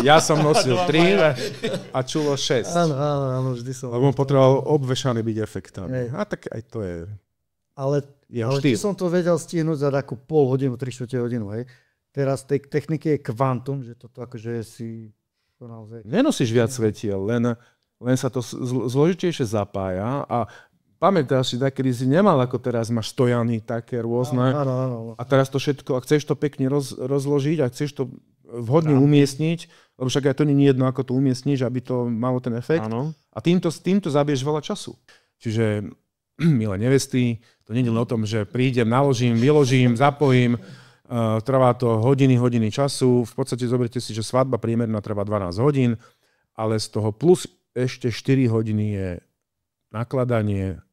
Speaker 3: Ja som nosil 3 a Čulo 6.
Speaker 2: Áno, vždy som...
Speaker 3: Lebo on potreboval obvešaný byť efektami. A tak aj to je...
Speaker 2: Ale či som to vedel stihnúť za takú pol hodinu, 3/4 hodinu, hej. Teraz tej techniky je kvantum, že toto akože si to naozaj...
Speaker 3: Nenosíš viac svetiel, len sa to zložitejšie zapája a pamätáš si, kedy si nemal, ako teraz máš stojany také rôzne.
Speaker 2: Áno.
Speaker 3: A teraz to všetko, ak chceš to pekne rozložiť a chceš to vhodne umiestniť, lebo však aj to nie je jedno, ako to umiestniš, aby to malo ten efekt.
Speaker 1: Áno.
Speaker 3: A týmto zabiješ veľa času. Čiže, milé nevesty, to nie je len o tom, že prídem, naložím, vyložím, zapojím, trvá to hodiny času. V podstate zoberte si, že svadba priemerná trvá 12 hodín, ale z toho plus ešte 4 hodiny je nakladanie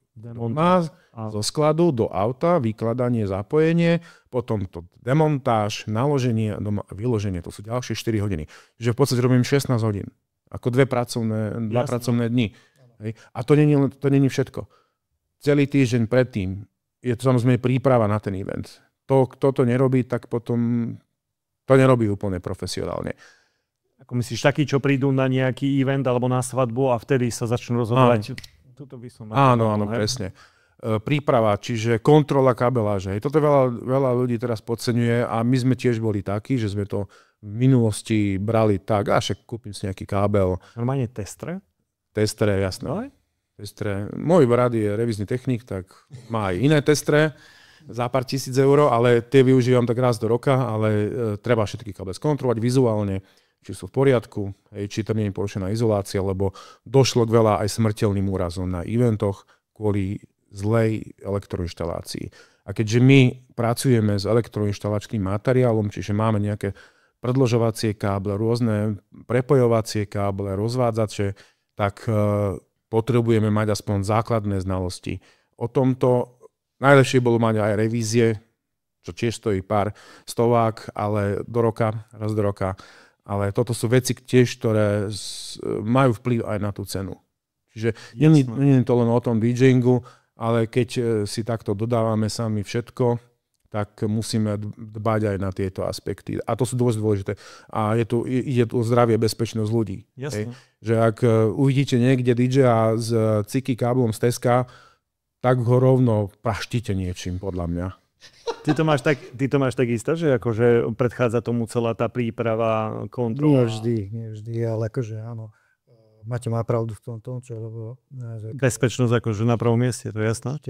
Speaker 3: zo skladu do auta, vykladanie, zapojenie, potom to demontáž, naloženie a vyloženie. To sú ďalšie 4 hodiny. Čiže v podstate robím 16 hodín. Ako 2 pracovné dni. Hej. A to nie je všetko. Celý týždeň predtým je to samozrejme príprava na ten event. Kto to nerobí, tak potom to nerobí úplne profesionálne.
Speaker 1: Ako myslíš, takí, čo prídu na nejaký event alebo na svadbu a vtedy sa začnú rozhodovať? Áno,
Speaker 3: presne. Príprava, čiže kontrola kabeláže. Toto veľa ľudí teraz podceňuje a my sme tiež boli takí, že sme to v minulosti brali tak, však kúpim si nejaký kábel.
Speaker 1: Normálne testre?
Speaker 3: Testre, jasné. Testre. Môj brat je revízny technik, tak má aj iné testre za pár tisíc eur, ale tie využívam tak raz do roka, ale treba všetky káble skontrolovať vizuálne, či sú v poriadku, či tam nie je porušená izolácia, lebo došlo k veľa aj smrteľným úrazom na eventoch kvôli zlej elektroinštalácii. A keďže my pracujeme s elektroinštalačným materiálom, čiže máme nejaké predĺžovacie káble, rôzne prepojovacie káble, rozvádzače, tak potrebujeme mať aspoň základné znalosti. O tomto najlepšie bolo mať aj revízie, čo tiež stojí pár stovák, ale raz do roka. Ale toto sú veci tiež, ktoré majú vplyv aj na tú cenu. Čiže nie je to len o tom DJingu, ale keď si takto dodávame sami všetko, tak musíme dbať aj na tieto aspekty. A to sú dosť dôležité. A ide tu o zdravie, bezpečnosť ľudí. Že ak uvidíte niekde DJ-a s ciky káblom z Teska, tak ho rovno praštíte niečím, podľa mňa.
Speaker 1: Ty to máš tak isto, že akože predchádza tomu celá tá príprava, kontrola?
Speaker 2: Nie vždy, ale akože áno. Maťo má pravdu v tomto, čo...
Speaker 1: Bezpečnosť akože na prvom mieste, to je jasné?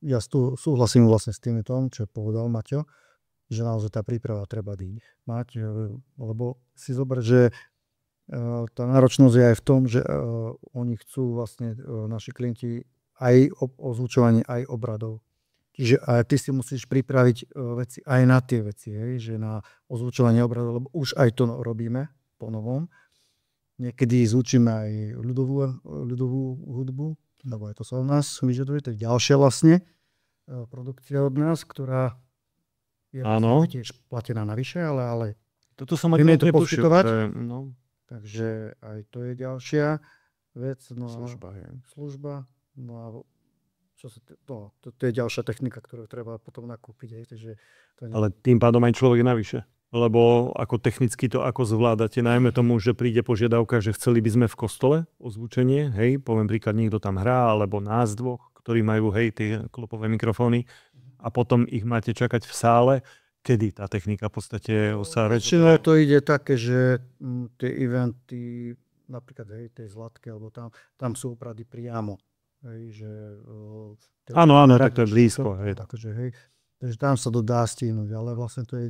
Speaker 2: Ja súhlasím vlastne s tým, čo povedal Maťo, že naozaj tá príprava treba mať, lebo si zober, že tá náročnosť je aj v tom, že oni chcú vlastne naši klienti aj ozvučovanie, aj obradov. Čiže aj ty si musíš pripraviť veci aj na tie veci, že na ozvučovanie obradov, lebo už aj to robíme po novom. Niekedy zvučíme aj ľudovú hudbu, lebo aj to sa od nás vyžaduje, to je ďalšia vlastne produkcia od nás, ktorá je tiež platená navyše, ale
Speaker 1: toto som aj to
Speaker 2: poskytovať. Takže aj to je ďalšia vec. Služba. No a to je ďalšia technika, ktorú treba potom nakúpiť.
Speaker 1: Ale tým pádom aj človek navyše. Lebo ako technicky to ako zvládate, najmä tomu, že príde požiadavka, že chceli by sme v kostole ozvučenie, poviem príklad, niekto tam hrá, alebo nás dvoch, ktorí majú, tie klopové mikrofóny a potom ich máte čakať v sále, kedy tá technika v podstate sa reči.
Speaker 2: To ide také, že tie eventy, napríklad tej Zlatke, alebo tam sú oprady priamo.
Speaker 1: Áno, tak to je blízko.
Speaker 2: Takže tam sa to dá stihnúť, ale vlastne to je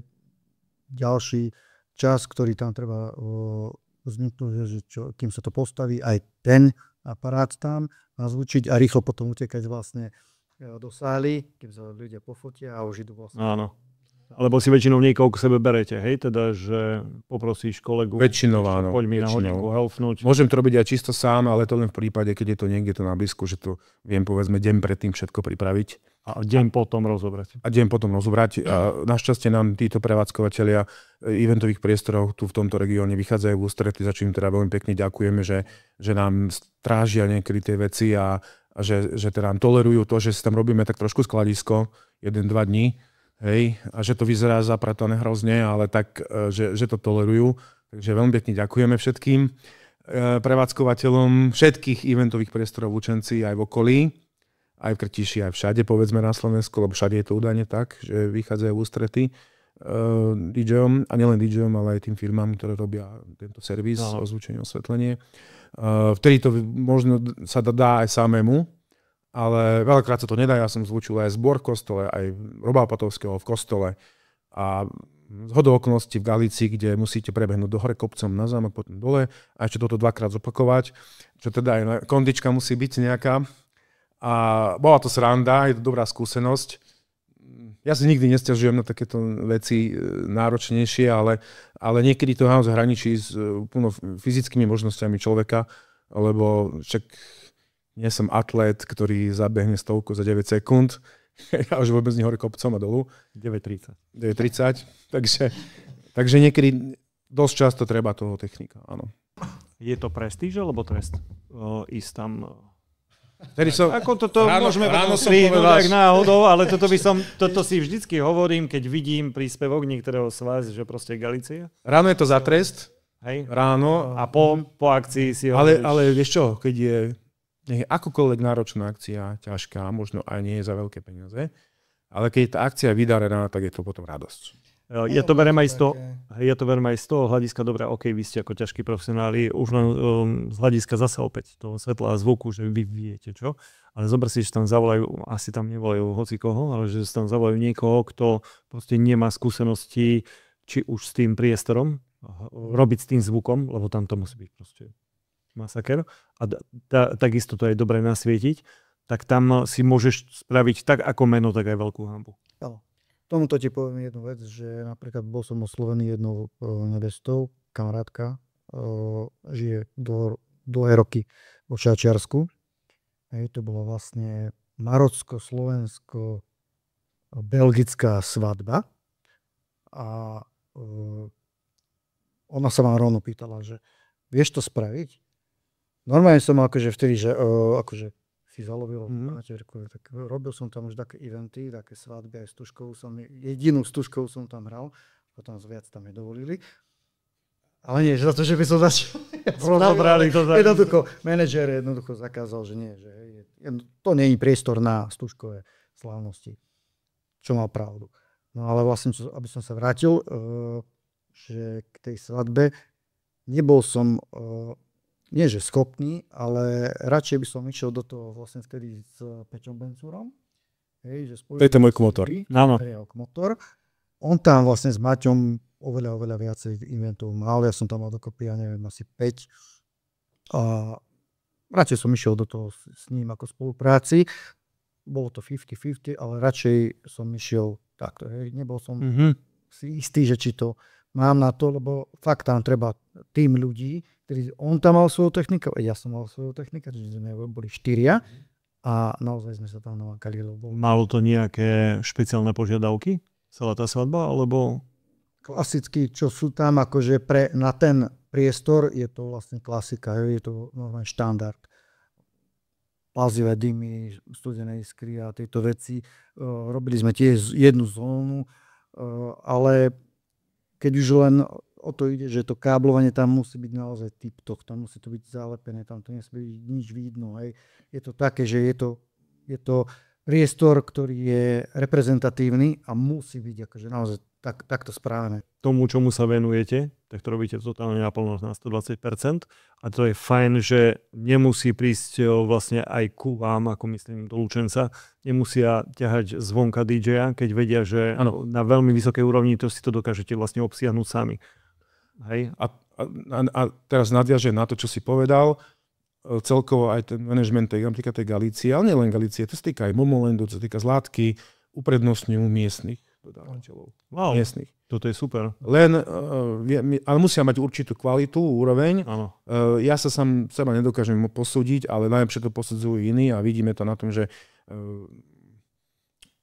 Speaker 2: ďalší čas, ktorý tam treba vzniknúť, že kým sa to postaví, aj ten aparát tam nazvučiť a rýchlo potom utekať vlastne do sály, kým sa ľudia pofotia a už idú vlastne.
Speaker 1: Áno. Alebo si väčšinou niekoho k sebe berete, teda, že poprosíš kolegu.
Speaker 3: Väčšinou áno.
Speaker 1: Poď mi na hodinku helfnúť.
Speaker 3: Môžem to robiť aj čisto sám, ale to len v prípade, keď je to niekde to na blízku, že to viem povedzme deň predtým všetko pripraviť.
Speaker 1: A deň potom rozobrať.
Speaker 3: A našťastie nám títo prevádzkovateľia eventových priestorov tu v tomto regióne vychádzajú v ústrety, za čím teda veľmi pekne ďakujeme, že nám strážia niekedy tie veci a že teda nám tolerujú to, že si tam robíme tak trošku skladisko 1-2 dní. A že to vyzerá zapratané hrozne, ale tak, že to tolerujú. Takže veľmi pekne ďakujeme všetkým prevádzkovateľom všetkých eventových priestorov v Lučenci aj v okolí, aj v Krtíši, aj všade, povedzme na Slovensku, lebo všade je to údajne tak, že vychádzajú v ústrety DJom, a nielen DJom, ale aj tým firmám, ktoré robia tento servis, ozvučenie, osvetlenie. Vtedy to možno sa dá aj samému, ale veľakrát sa to nedá. Ja som zvučil aj zbor v kostole, aj Roba Opatovského v kostole a zhodou okolností v Galícii, kde musíte prebehnúť do hore kopcom na zámok, potom dole a ešte toto 2-krát zopakovať, čo teda aj kondička musí byť nejaká. A bola to sranda, je to dobrá skúsenosť. Ja si nikdy nesťažujem na takéto veci náročnejšie, ale niekedy to naozaj hraničí s fyzickými možnosťami človeka, lebo však nie som atlét, ktorý zabehne 100 za 9 sekúnd. Ja už vôbec nie hore kopcom a dolu. 9:30. Takže niekedy dosť často treba toho technika, áno.
Speaker 1: Je to prestíž alebo trest? Ísť tam...
Speaker 2: Ako toto môžeme
Speaker 3: ráno
Speaker 2: povedať
Speaker 1: náhodou, ale toto si vždycky hovorím, keď vidím príspevok niektorého z vás, že proste Galícia.
Speaker 3: Ráno je to za trest.
Speaker 1: Ráno a po akcii si
Speaker 3: hovoríš. Ale vieš čo, keď je akokoľvek náročná akcia, ťažká, možno aj nie je za veľké peniaze, ale keď je tá akcia vydarená, tak je to potom radosť.
Speaker 1: Ja to beriem aj z toho hľadiska, dobre, vy ste ako ťažkí profesionáli, už len z hľadiska zase opäť toho svetla a zvuku, že vy viete čo, ale zober si, že tam zavolajú, asi tam nevolajú hocikoho, ale že tam zavolajú niekoho, kto proste nemá skúsenosti, či už s tým priestorom, robiť s tým zvukom, lebo tam to musí byť proste masaker. A takisto to je dobre nasvietiť. Tak tam si môžeš spraviť tak ako meno, tak aj veľkú hanbu.
Speaker 2: Tomuto ti poviem jednu vec, že napríklad bol som oslovený jednou nevestou, kamarátka, žije dlhé roky vo Švajčiarsku. To bola vlastne marocko-slovensko-belgická svadba. A ona sa ma rovno pýtala, že vieš to spraviť? Normálne som akože vtedy, že akože si zalovil, tak robil som tam už také eventy, také svadby, aj jedinú stužkovú som tam hral, potom viac tam nedovolili. Ale nie, že za to, že by som začal. Jednoducho, manažer jednoducho zakázal, že nie, že to nie je priestor na stužkové slávnosti. Čo mal pravdu. No ale vlastne, aby som sa vrátil, že k tej svadbe nebol som nie že schopný, ale radšej by som išiel do toho vlastne vtedy s Peťom Bencúrom.
Speaker 3: To je ten môj kmotor.
Speaker 1: Áno.
Speaker 2: On tam vlastne s Maťom oveľa viacej inventov mal. Ja som tam mal dokopy, ja neviem, asi 5. A radšej som išiel do toho s ním ako spolupráci. Bolo to 50-50, ale radšej som išiel takto. Nebol som si istý, že či to mám na to, lebo fakt tam treba tým ľudí, ktorí on tam mal svoju techniku, ja som mal svoju techniku, čiže sme boli 4 a naozaj sme sa tam namakali.
Speaker 1: Malo to nejaké špeciálne požiadavky? Celá tá svadba, alebo?
Speaker 2: Klasicky, čo sú tam, akože na ten priestor je to vlastne klasika, je to normálne štandard. Plazivé dymy, studené iskry a tieto veci. Robili sme tiež jednu zónu, ale keď už len o to ide, že to káblovanie tam musí byť naozaj tip-top, tam musí to byť zalepené, tam to nesmie byť nič vidno. Hej. Je to také, že je to priestor, ktorý je reprezentatívny a musí byť akože naozaj takto správené.
Speaker 1: Tomu, čomu sa venujete, tak to robíte totálne naplno na 120%. A to je fajn, že nemusí prísť vlastne aj ku vám, ako myslím do Lučenca, nemusia ťahať zvonka DJ-a, keď vedia, že na veľmi vysokej úrovni to si to dokážete vlastne obsiahnuť sami. Hej?
Speaker 3: A teraz nadviažem na to, čo si povedal, celkovo aj ten management napríklad tej Galície, ale nielen Galície, to sa týka aj Momolandu, to sa týka Zlátky, uprednostňujú miestnych dodávateľov.
Speaker 1: Wow,
Speaker 3: miestnych.
Speaker 1: Toto je super.
Speaker 3: Ale musia mať určitú kvalitu, úroveň.
Speaker 1: Áno.
Speaker 3: Ja sa seba nedokážem posúdiť, ale najlepšie to posudzujú iní a vidíme to na tom, že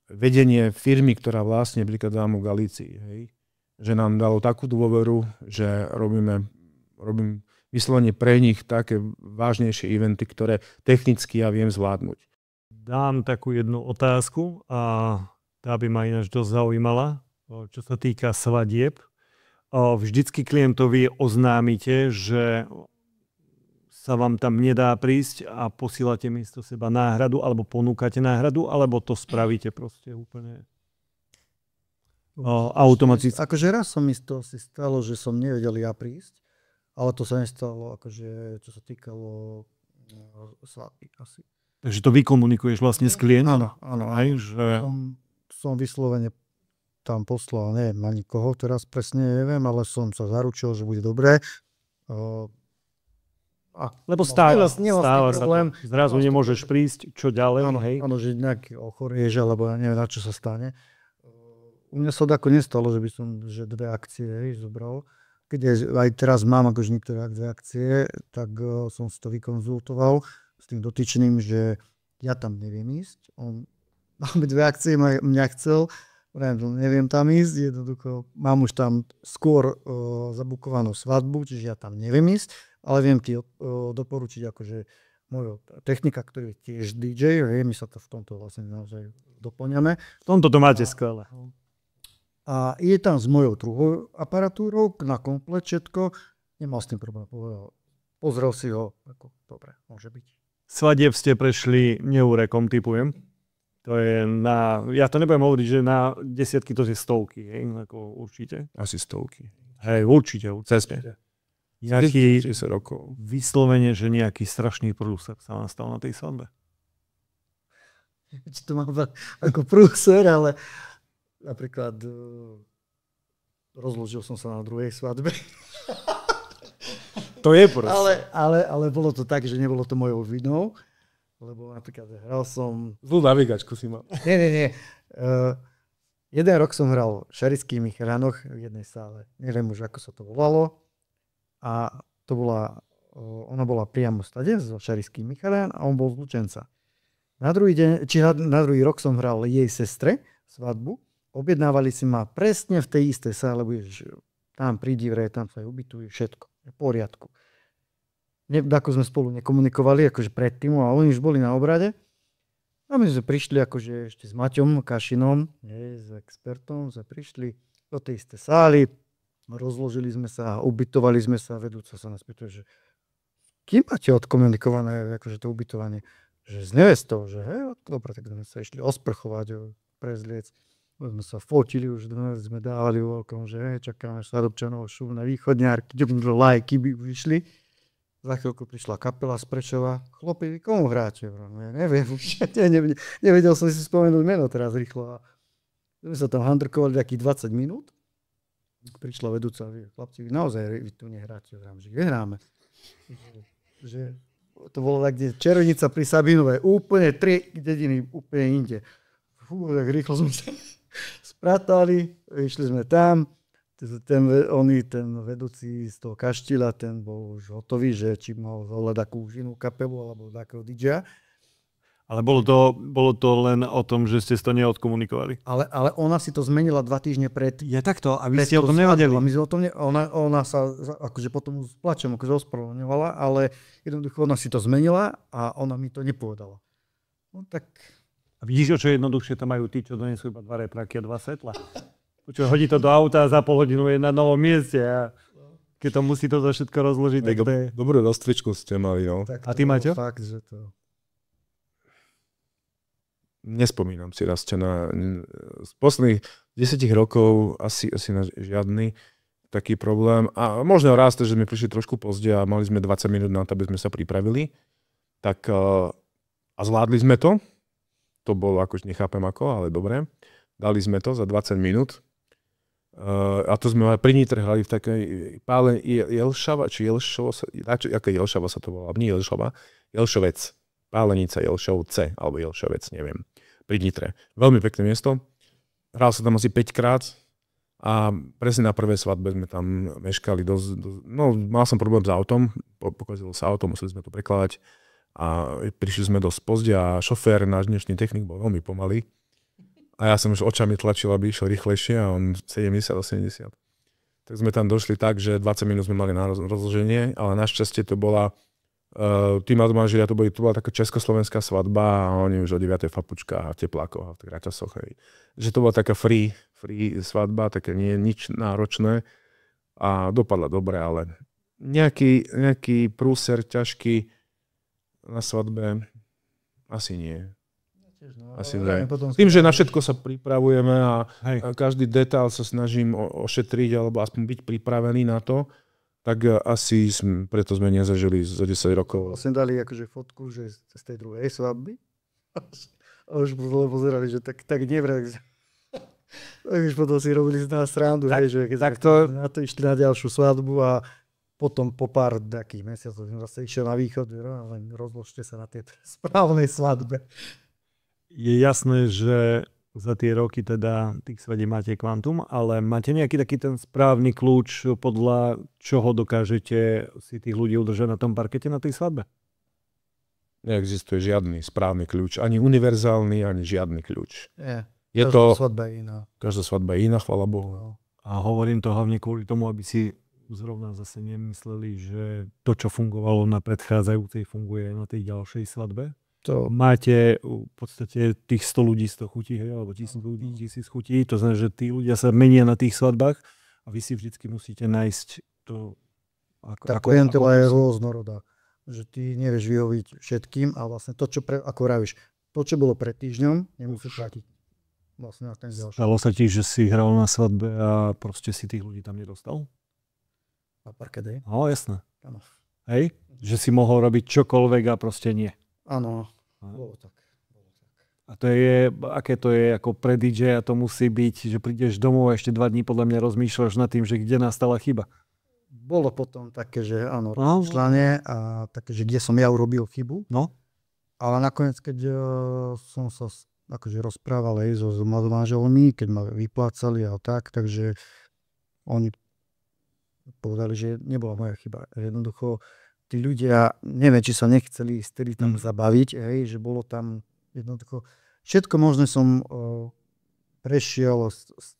Speaker 3: vedenie firmy, ktorá vlastne napríklad dáme v Galícii, hej, že nám dalo takú dôveru, že robím vyslovene pre nich také vážnejšie eventy, ktoré technicky ja viem zvládnuť.
Speaker 1: Dám takú jednu otázku a tá by ma ináč dosť zaujímala, čo sa týka svadieb. Vždycky klientovi oznámite, že sa vám tam nedá prísť a posílate miesto seba náhradu, alebo ponúkate náhradu, alebo to spravíte proste úplne automaticky.
Speaker 2: Akože raz som mi to si stalo, že som nevedel ja prísť, ale to sa nestalo, akože čo sa týkalo svadby asi.
Speaker 1: Takže to vykomunikuješ vlastne s klientom?
Speaker 2: Áno.
Speaker 1: Aj, že...
Speaker 2: Som vyslovene tam poslal, neviem ani koho teraz presne neviem, ale som sa zaručil, že bude dobré.
Speaker 1: Lebo stáva sa
Speaker 2: problém.
Speaker 1: Zrazu nemôžeš prísť, čo ďalej.
Speaker 2: Áno, že nejaký ochorieš, alebo ja neviem, na čo sa stane. U mňa sa tako nestalo, že by som 2 akcie zobral. Keď aj teraz mám akože niektoré 2 akcie, tak som si to vykonzultoval s tým dotyčným, že ja tam neviem ísť. Máme 2 akcie, mňa chcel, neviem tam ísť, jednoducho mám už tam skôr zabukovanú svadbu, čiže ja tam neviem ísť, ale viem ti doporučiť akože môjho technika, ktorý je tiež DJ, my sa to v tomto vlastne naozaj doplňame.
Speaker 1: V tomto to máte skvelé.
Speaker 2: A je tam s mojou druhou aparatúrou na komplet všetko, nemal s tým problém, pozrel si ho, ako dobre, môže byť.
Speaker 1: Svadieb ste prešli neúrekom, typujem. To je ja to nebudem hovoriť, že na desiatky to je stovky, hej, ako určite.
Speaker 3: Asi stovky.
Speaker 1: Hej, určite. Nejaký
Speaker 3: 10 rokov.
Speaker 1: Vyslovene, že nejaký strašný prúser sa vám stal na tej svadbe.
Speaker 2: To mám ako prúser, ale napríklad rozložil som sa na druhej svadbe.
Speaker 1: To je proste.
Speaker 2: Ale bolo to tak, že nebolo to mojou vinou, lebo napríklad hral som...
Speaker 3: Zlú navigačku si mal.
Speaker 2: Nie. Jeden rok som hral v Šarických Michalánoch v jednej sále. Neviem už, ako sa to volalo. A to ona bola priamo stade zo Šarických Michalán a on bol z Lučenca. Na druhý rok som hral jej sestre svadbu. Objednávali si ma presne v tej istej sále, budeš tam prídi, tam sa ubytuje, všetko. V poriadku. Ako sme spolu nekomunikovali, akože predtým, a oni už boli na obrade. A my sme prišli akože ešte s Maťom Kašinom, s expertom, sme prišli do tej istej sály, rozložili sme sa, ubytovali sme sa, vedúca sa nás pýtuje, že kým máte odkomunikované akože to ubytovanie? Že s nevestou, že dobre, tak sme sa išli osprchovať, prezliec. Sme sa fotili, už sme dávali veľkom, že čakáme Svadobčanov, šum na východňárky, lajky by vyšli. Za chvíľku prišla kapela z Prešova. Chlapi, komu hráte? Ja neviem, nevedel som si spomenúť meno teraz rýchlo. My sa tam handrkovali takých 20 minút. Prišla vedúca, chlapci, vy naozaj vy tu nehráte? Že hráme. Že to bolo tak, kde Červenica pri Sabínovej, úplne 3 dediny, úplne inde. Tak rýchlo sme sa spratali, išli sme tam. Ten vedúci z toho kaštila, ten bol už hotový, že či mal zohľadať takú inú kapelu alebo takého DJ-a.
Speaker 1: Ale bolo to len o tom, že ste to neodkomunikovali.
Speaker 2: Ale ona si to zmenila 2 týždne pred...
Speaker 1: Je takto? A vy ste o tom nevadili?
Speaker 2: Ona sa akože potom s plačem akože ospravedlňovala, ale jednoducho ona si to zmenila a ona mi to nepovedala. No tak...
Speaker 1: A vidíš, o čo jednoduchšie tam majú tí, čo donesú iba 2 repráky a 2 svetla? Počuť, hodí to do auta a za pol hodinu je na novom mieste a keď to musí toto všetko rozložiť, tak to je...
Speaker 3: Dobrú rozcvičku ste mali, no.
Speaker 2: Tak
Speaker 1: a ty, Maťo?
Speaker 2: Fakt, že to...
Speaker 3: Nespomínam si raz, z posledných 10 rokov asi na žiadny taký problém. A možno raz, že sme prišli trošku pozde a mali sme 20 minút na to, aby sme sa pripravili. Tak a zvládli sme to. To bolo, akože nechápem ako, ale dobre. Dali sme to za 20 minút. A to sme pri Nitre hrali v takej pále Jelšava, či Jelšovo, aké Jelšava sa to volá, nie Jelšova, Jelšovec, Pálenica Jelšovce, alebo Jelšovec, neviem, pri Nitre. Veľmi pekné miesto, hral sa tam asi 5 krát a presne na prvej svadbe sme tam meškali no mal som problém s autom, pokazilo sa auto, museli sme to prekladať a prišli sme dosť pozde a šofér, náš dnešný technik bol veľmi pomalý. A ja som už očami tlačil, aby išiel rýchlejšie a on 70-80. Tak sme tam došli tak, že 20 minút sme mali na rozloženie, ale našťastie to bola, tí manželia, to bola taká československá svadba a oni už o 9. fapučka a teplákoch a v Raťasoch. Že to bola taká free svadba, také nie nič náročné a dopadla dobre, ale nejaký prúser ťažký na svadbe asi nie. Asi tým, že na všetko sa pripravujeme a každý detail sa snažím ošetriť alebo aspoň byť pripravený na to, tak asi preto sme nezažili za 10 rokov.
Speaker 2: Vlastne dali akože fotku, že z tej druhej svadby. A už pozerali, že tak neviem. Tak už potom si robili z nás srandu, že keď na to išli na ďalšiu svadbu a potom po pár takých mesiacov som zase išiel na východ, len rozložte sa na tej správnej svadbe.
Speaker 1: Je jasné, že za tie roky teda tých svadí máte kvantum, ale máte nejaký taký ten správny kľúč, podľa čoho dokážete si tých ľudí udržať na tom parkete na tej svadbe?
Speaker 3: Neexistuje žiadny správny kľúč, ani univerzálny, ani žiadny kľúč.
Speaker 2: Každá svadba je iná.
Speaker 3: Každá svadba je iná, chvála Bohu.
Speaker 1: A hovorím to hlavne kvôli tomu, aby si zrovna zase nemysleli, že to, čo fungovalo na predchádzajúcej, funguje na tej ďalšej svadbe. To máte v podstate tých 100 ľudí 100 chutí, alebo 1000 ľudí 1000 chutí. To znamená, že tí ľudia sa menia na tých svadbách a vy si vždycky musíte nájsť to.
Speaker 2: Tá klientela je rôznorodá. Že ty nevieš vyhoviť všetkým a vlastne to, čo ako vravíš, to, čo bolo pred týždňom, nemusíš platiť. Vlastne na ten ďalší.
Speaker 1: Stalo sa ti, že si hral na svadbe a proste si tých ľudí tam nedostal?
Speaker 2: Na parkede?
Speaker 1: No, jasné.
Speaker 2: Áno.
Speaker 1: Hej? Že si mohol robiť čokoľvek a proste nie.
Speaker 2: Áno, bolo tak.
Speaker 1: A to je, aké to je ako pre DJ a to musí byť, že prídeš domov a ešte 2 dní podľa mňa rozmýšľaš nad tým, že kde nastala chyba.
Speaker 2: bolo potom také, že áno, rozmýšľanie a také, že kde som ja urobil chybu.
Speaker 1: No.
Speaker 2: Ale nakoniec, keď som sa akože rozprával aj so manželmi, keď ma vyplácali a tak, takže oni povedali, že nebola moja chyba. Jednoducho, tí ľudia, neviem, či sa nechceli vtedy tam zabaviť, že bolo tam jednoducho, všetko možné som prešiel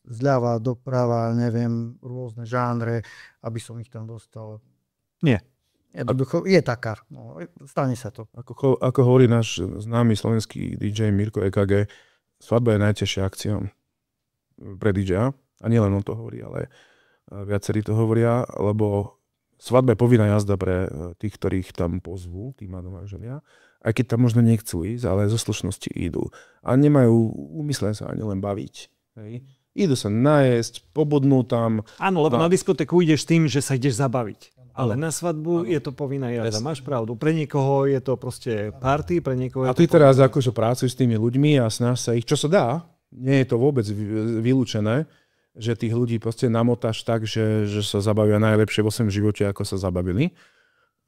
Speaker 2: zľava doprava, neviem, rôzne žánre, aby som ich tam dostal.
Speaker 1: Nie.
Speaker 2: Jednoducho, je taká. No, stane sa to.
Speaker 3: Ako hovorí náš známy slovenský DJ Mirko EKG, svadba je najťažšia akcia pre DJ-a. A nielen on to hovorí, ale viacerí to hovoria, lebo svadba je povinná jazda pre tých, ktorých tam pozvú, tí manželia. Aj keď tam možno nechcú ísť, ale zo slušnosti idú. A nemajú úmysle sa ani len baviť. Hej. Idú sa najesť, pobudnú tam.
Speaker 1: Áno, lebo na diskotéku ideš tým, že sa ideš zabaviť. Ale na svadbu je to povinná jazda. Máš pravdu. Pre niekoho je to proste party, pre niekoho je
Speaker 3: a ty teraz akože pracuješ s tými ľuďmi a snaž sa ich, čo sa dá, nie je to vôbec vylúčené, že tých ľudí proste namotáš tak, že sa zabavia najlepšie vo svojom živote, ako sa zabavili.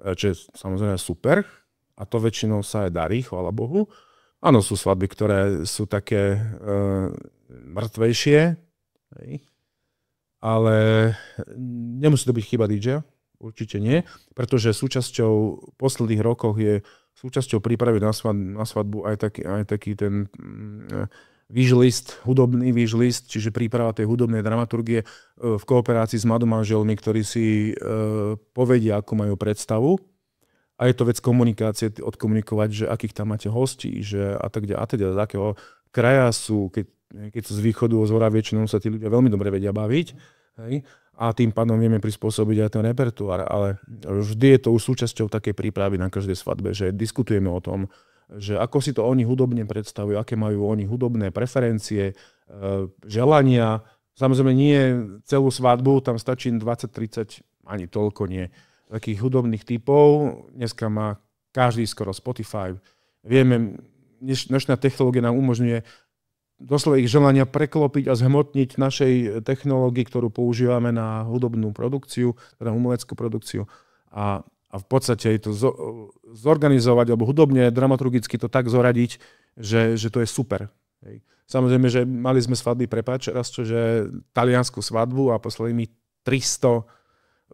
Speaker 3: Čo je samozrejme super. A to väčšinou sa aj darí, chvála Bohu. Áno, sú svadby, ktoré sú také mŕtvejšie, ale nemusí to byť chyba DJ-a. Určite nie, pretože súčasťou posledných rokov je súčasťou prípravy na svadbu aj taký ten hudobný výžlist, čiže príprava tej hudobnej dramaturgie v kooperácii s manželmi, ktorí si povedia, ako majú predstavu. A je to vec komunikácie, odkomunikovať, že akých tam máte hostí, že a tak ďalej, z akého kraja sú, keď sú z východu, z hora, väčšinou sa tí ľudia veľmi dobre vedia baviť. Hej? A tým pádom vieme prispôsobiť aj ten repertoár, ale vždy je to už súčasťou takej prípravy na každej svadbe, že diskutujeme o tom, že ako si to oni hudobne predstavujú, aké majú oni hudobné preferencie, želania. Samozrejme nie celú svadbu, tam stačí 20-30, ani toľko nie. Takých hudobných typov, dneska má každý skoro Spotify. Vieme, dnešná technológia nám umožňuje doslova ich želania preklopiť a zhmotniť našej technológii, ktorú používame na hudobnú produkciu, teda umeleckú produkciu. A v podstate to zorganizovať, alebo hudobne, dramaturgicky to tak zoradiť, že to je super. Hej. Samozrejme, že mali sme svadby, že taliansku svadbu a poslali mi 300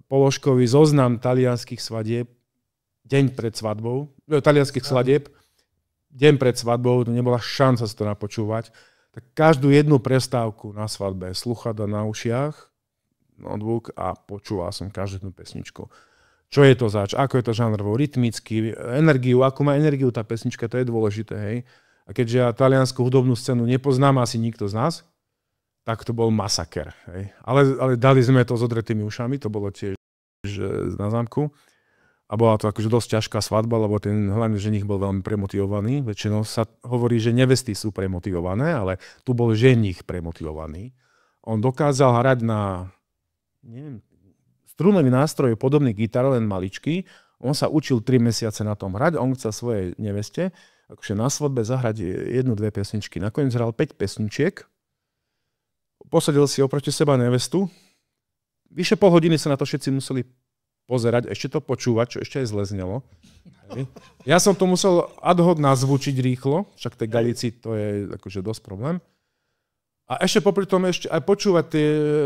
Speaker 3: položkový zoznam talianských svadieb deň pred svadbou, talianských svadieb, deň pred svadbou, to nebola šanca sa to napočúvať. Tak každú jednu prestávku na svadbe, sluchadlá na ušiach, notebook a počúval som každú jednu pesničku. Čo je to zač, ako je to žánrovo, rytmicky, energiu, akú má energiu tá pesnička, to je dôležité, hej. A keďže ja taliansku hudobnú scénu nepoznám asi nikto z nás, tak to bol masaker, hej. Ale dali sme to s odretými ušami, to bolo tiež na zámku. A bola to akože dosť ťažká svadba, lebo ten hlavný ženich bol veľmi premotivovaný. Väčšinou sa hovorí, že nevesty sú premotivované, ale tu bol ženich premotivovaný. On dokázal hrať na strunový nástroj podobný gitare, len maličký. On sa učil 3 mesiace na tom hrať. On chcel svojej neveste akože na svadbe zahrať 1-2 pesničky. Nakoniec hral 5 pesničiek. Posadil si oproti seba nevestu. Vyše pol hodiny sa na to všetci museli pozerať, ešte to počúvať, čo ešte aj zle znelo. Ja som to musel ad hoc nazvučiť rýchlo, však tej Galícii to je akože dosť problém. A ešte popri tom ešte aj počúvať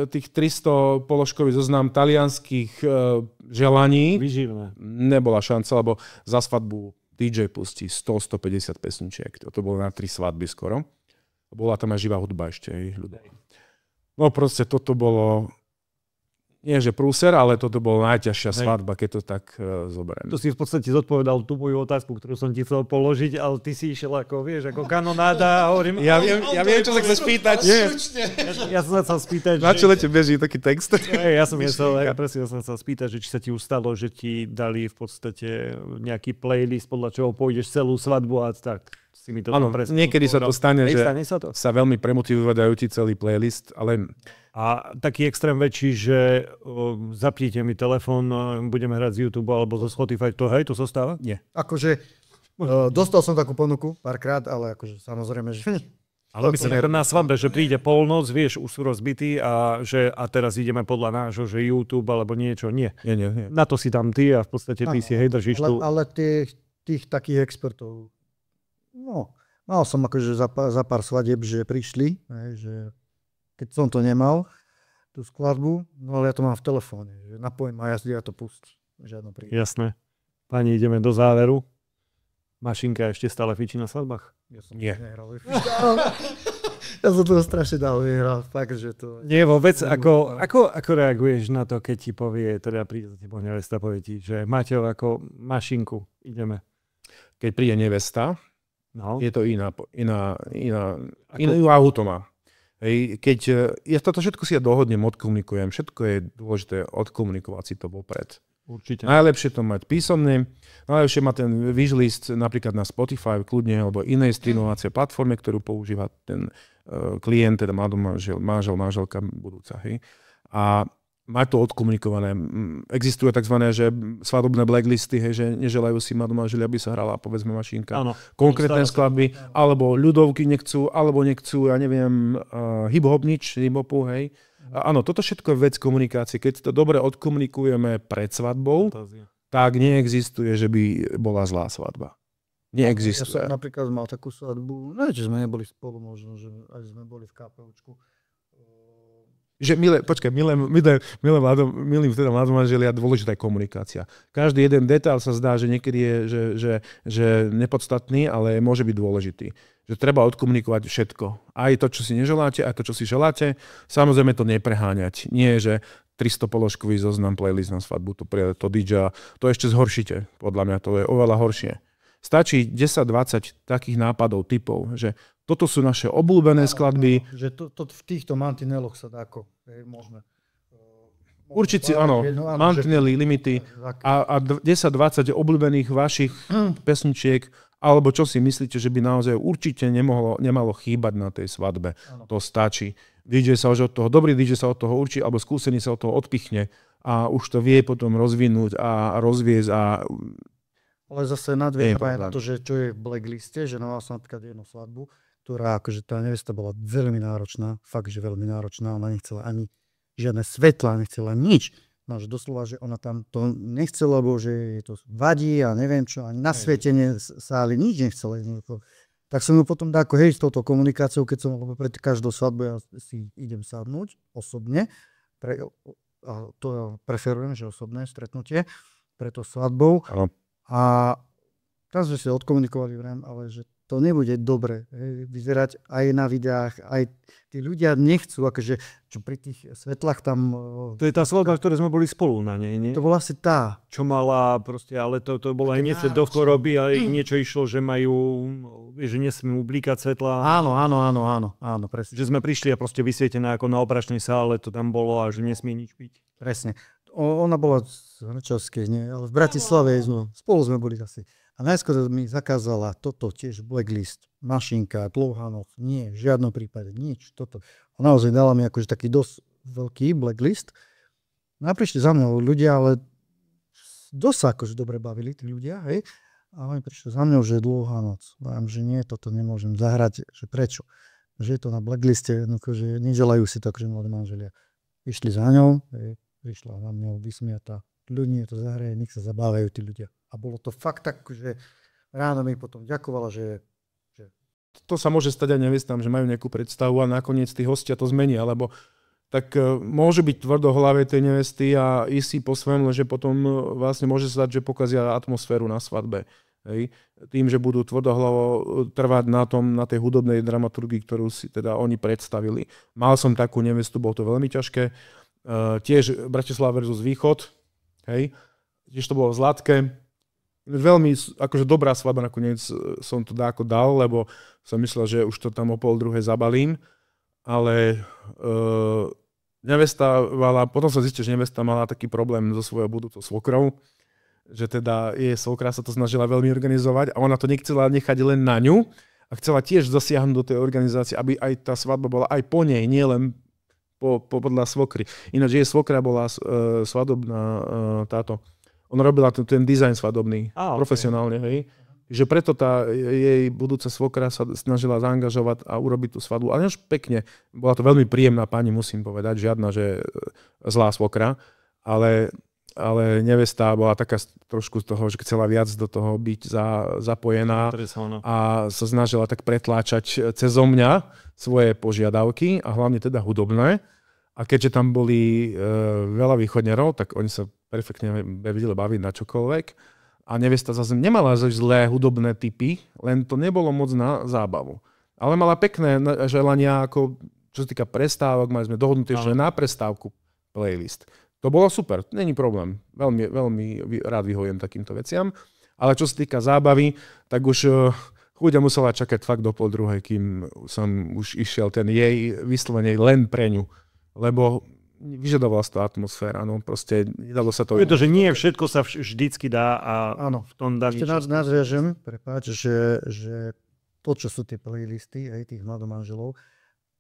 Speaker 3: tých 300 položkový zoznam talianských želaní.
Speaker 1: Vyživné.
Speaker 3: Nebola šanca, lebo za svadbu DJ pustí 100-150 pesničiek. To bolo na 3 svadby skoro. Bola tam aj živá hudba ešte. No proste toto bolo... Nie, že prúser, ale toto bola najťažšia svadba, keď to tak zoberiem.
Speaker 1: To si v podstate zodpovedal tú moju otázku, ktorú som ti chcel položiť, ale ty si išiel ako, vieš, ako kanonáda a hovorím...
Speaker 3: Ja viem, čo sa chceš spýtať.
Speaker 1: Ja som sa chcel spýtať,
Speaker 3: na čo lete beží taký text?
Speaker 1: Ja som chcel spýtať, že či sa ti už stalo, že ti dali v podstate nejaký playlist, podľa čoho pôjdeš celú svadbu a tak.
Speaker 3: Áno, niekedy sa to stane, že sa veľmi premotivujú ti celý playlist, ale...
Speaker 1: A taký extrém väčší, že zapnite mi telefón, budeme hrať z YouTube alebo zo Spotify, to sa stáva?
Speaker 3: Nie.
Speaker 2: Akože dostal som takú ponuku párkrát, ale akože samozrejme, že
Speaker 1: Ale myslím, na svadbe, že príde polnoc, vieš, už sú rozbití a teraz ideme podľa nášho, že YouTube alebo niečo. Nie.
Speaker 3: Nie.
Speaker 1: Na to si tam ty a v podstate ty si držíš tu.
Speaker 2: Ale tých takých expertov, no, mal som akože za pár svadieb, že prišli, že keď som to nemal, tú skladbu, no ale ja to mám v telefóne, že napojím a ja to pustím. Žiadno príklad.
Speaker 1: Jasné. Pani, ideme do záveru. Mašinka ešte stále fičí na svadbách?
Speaker 2: Ja som
Speaker 3: Nie.
Speaker 2: nehral. Ja som toho strašne dávno nehral. Fakt, že to...
Speaker 1: Nie, vôbec. Ako reaguješ na to, keď ti povie, teda príde za tebou nevesta, povie ti, že Maťo, ako mašinku, ideme.
Speaker 3: Keď príde nevesta,
Speaker 1: no.
Speaker 3: Je to iná auto má. Keď ja toto všetko si ja dohodnem, odkomunikujem, všetko je dôležité odkomunikovať si to vopred.
Speaker 1: Určite.
Speaker 3: Najlepšie to mať písomne, najlepšie mať ten wishlist napríklad na Spotify kľudne, alebo inej streamovacej platforme, ktorú používa ten klient, teda manželka budúca. Hej. A mať to odkomunikované. Existuje tzv. Že svadobné blacklisty, hej, že neželajú si manželia, aby sa hrala povedzme mašinka.
Speaker 1: Áno.
Speaker 3: Konkrétne skladby, alebo ľudovky nechcú, ja neviem, hip-hopu, hej. Áno, toto všetko je vec komunikácie. Keď to dobre odkomunikujeme pred svadbou, tak neexistuje, že by bola zlá svadba. Neexistuje.
Speaker 2: Ja som napríklad mal takú svadbu, že sme neboli spolu možno, že aj sme boli v KPUčku.
Speaker 3: Že milým mladom manželia, dôležitá je komunikácia. Každý jeden detail sa zdá, že niekedy je že nepodstatný, ale môže byť dôležitý. Že treba odkomunikovať všetko. Aj to, čo si neželáte, aj to, čo si želáte. Samozrejme to nepreháňať. Nie, že 300 položkový zoznam playlist na svadbu, to DJ, to ešte zhoršite. Podľa mňa to je oveľa horšie. Stačí 10-20 takých nápadov, typov, že toto sú naše obľúbené skladby.
Speaker 2: Že to v týchto mantineloch sa dá môžeme.
Speaker 3: Určite áno, mantinely, limity a 10-20 obľúbených vašich pesničiek, alebo čo si myslíte, že by naozaj určite nemalo chýbať na tej svadbe. Ano. To stačí. DJ sa už od toho, dobrý DJ sa od toho určí, alebo skúsený sa od toho odpichne a už to vie potom rozvinúť a rozviesť a...
Speaker 2: Ale zase nadviejem na to, že čo je v blackliste, že mal som napríklad jednu svadbu, ktorá akože tá nevesta bola veľmi náročná, fakt, že veľmi náročná, ona nechcela ani žiadne svetla, nechcela nič. No, že doslova, že ona tam to nechcela, lebo že jej to vadí a neviem čo, ani na svietenie sály nič nechcela. Tak som ju potom dal s touto komunikáciou, keď som, lebo pred každou svadbou ja si idem sadnúť osobne, a to preferujem, že osobné stretnutie pre to svadbou. A tam sme si odkomunikovali, ale že to nebude dobre vyzerať aj na videách, aj tí ľudia nechcú, akože čo pri tých svetlách tam...
Speaker 1: To je tá svadba, ktoré sme boli spolu na nej, nie?
Speaker 2: To bola asi tá.
Speaker 1: Čo mala proste, ale to bolo aj niečo do choroby, ale niečo išlo, že že nesmú blíkať svetla.
Speaker 2: Áno, presne.
Speaker 1: Že sme prišli a proste vysvietené ako na operačnej sále, to tam bolo a že nesmie nič piť.
Speaker 2: Presne. Ona bola z Hrčovskej, nie? Ale v Bratislave spolu sme boli asi. A najskôr mi zakázala toto tiež blacklist, mašinka, dlouhá noc, nie, v žiadnom prípade, nič, toto. Ona naozaj dala mi akože taký dosť veľký blacklist. No a prišli za mňou ľudia, ale dosť sa akože dobre bavili tí ľudia, hej. A oni prišli za mňou, že je dlouhá noc. Vám, že nie, toto nemôžem zahrať, že prečo? Že je to na blackliste, že neželajú si to akože mladí manželia. Išli za ňou, hej, prišla na mňou vysmiatá. Ľudí to zahraje, nech sa zabávajú tí ľudia. A bolo to fakt tak, že ráno mi potom ďakovala, že...
Speaker 3: To sa môže stať aj nevestám, že majú nejakú predstavu a nakoniec tí hostia to zmenia, lebo tak môže byť tvrdohlavé tej nevesty a ísť si po svojom, že potom vlastne môže sa dať, že pokazia atmosféru na svadbe. Hej. Tým, že budú tvrdohlavo trvať na tej hudobnej dramaturgii, ktorú si teda oni predstavili. Mal som takú nevestu, bolo to veľmi ťažké. Tiež Bratislava versus Východ. Hej. Tiež to bolo v Zlatke. Veľmi akože dobrá svadba, nakoniec som to dáko dal, lebo som myslel, že už to tam o 12:30 zabalím. Ale nevesta mala, potom som zistil, že nevesta mala taký problém so svojou budúcou svokrou, že teda jej svokra sa to snažila veľmi organizovať a ona to nechcela nechať len na ňu a chcela tiež zasiahnuť do tej organizácie, aby aj tá svadba bola aj po nej, nie len podľa svokry. Ináč jej svokra bola svadobná táto. Ona robila ten dizajn svadobný profesionálne, hej. Že preto tá jej budúca svokra sa snažila zaangažovať a urobiť tú svadbu. Ale až pekne, bola to veľmi príjemná pani, musím povedať, žiadna, že zlá svokra, ale nevesta bola taká trošku z toho, že chcela viac do toho byť zapojená a sa snažila tak pretláčať cezo mňa svoje požiadavky a hlavne teda hudobné. A keďže tam boli veľa východňarov, tak oni sa perfektne vedeli baviť na čokoľvek. A nevesta zase nemala zlé hudobné typy, len to nebolo moc na zábavu. Ale mala pekné želania, ako čo sa týka prestávok, mali sme dohodnuté, že na prestávku playlist. To bolo super, není problém. Veľmi, veľmi rád vyhovujem takýmto veciam. Ale čo sa týka zábavy, tak už chudia musela čakať fakt do 12:30, kým som už išiel ten jej vyslovene len pre ňu. Lebo vyžadovala sa tá atmosféra, no proste nedalo sa to...
Speaker 1: Je to, že nie všetko sa vždycky dá a áno, v tom dá...
Speaker 2: Ešte nadviažem, prepáč, že to, čo sú tie playlisty aj tých mladomanželov,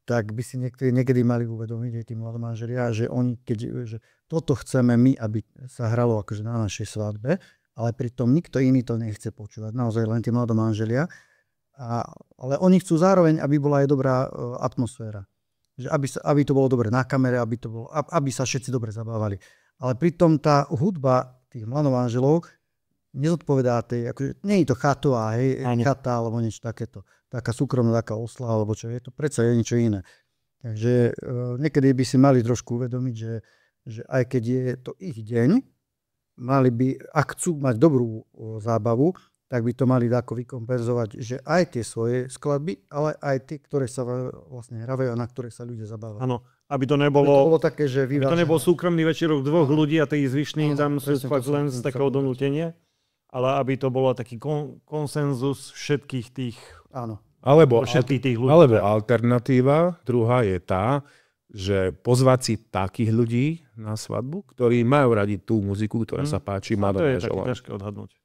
Speaker 2: tak by si niekedy mali uvedomiť aj tí mladomanželia, že oni, že toto chceme my, aby sa hralo akože na našej svadbe, ale pritom nikto iný to nechce počúvať, naozaj len tí mladomanželia. Ale oni chcú zároveň, aby bola aj dobrá atmosféra. Že aby to bolo dobre na kamere, aby sa všetci dobre zabávali. Ale pritom tá hudba tých mladomanželov nezodpovedá tej, akože nie je to chatová, chata alebo niečo takéto. Taká súkromná, taká oslava, alebo čo je to, predsa je niečo iné. Takže niekedy by si mali trošku uvedomiť, že aj keď je to ich deň, mali by, ak chcú mať dobrú zábavu, tak by to mali ako vykompenzovať, že aj tie svoje skladby, ale aj tie, ktoré sa vlastne hrávajú a na ktoré sa ľudia zabávajú.
Speaker 1: Áno, aby to nebolo
Speaker 2: také, že
Speaker 1: aby to nebol súkromný večerok dvoch ľudí a tí zvyšní tam sú fakt len z takého donútenia, ale aby to bolo taký konsenzus všetkých tých, všetkých tých ľudí.
Speaker 3: Alebo alternatíva druhá je tá, že pozvať si takých ľudí na svadbu, ktorí majú radi tú muziku, ktorá sa páči mladom manželom.
Speaker 1: To je také ťažké odhadnúť.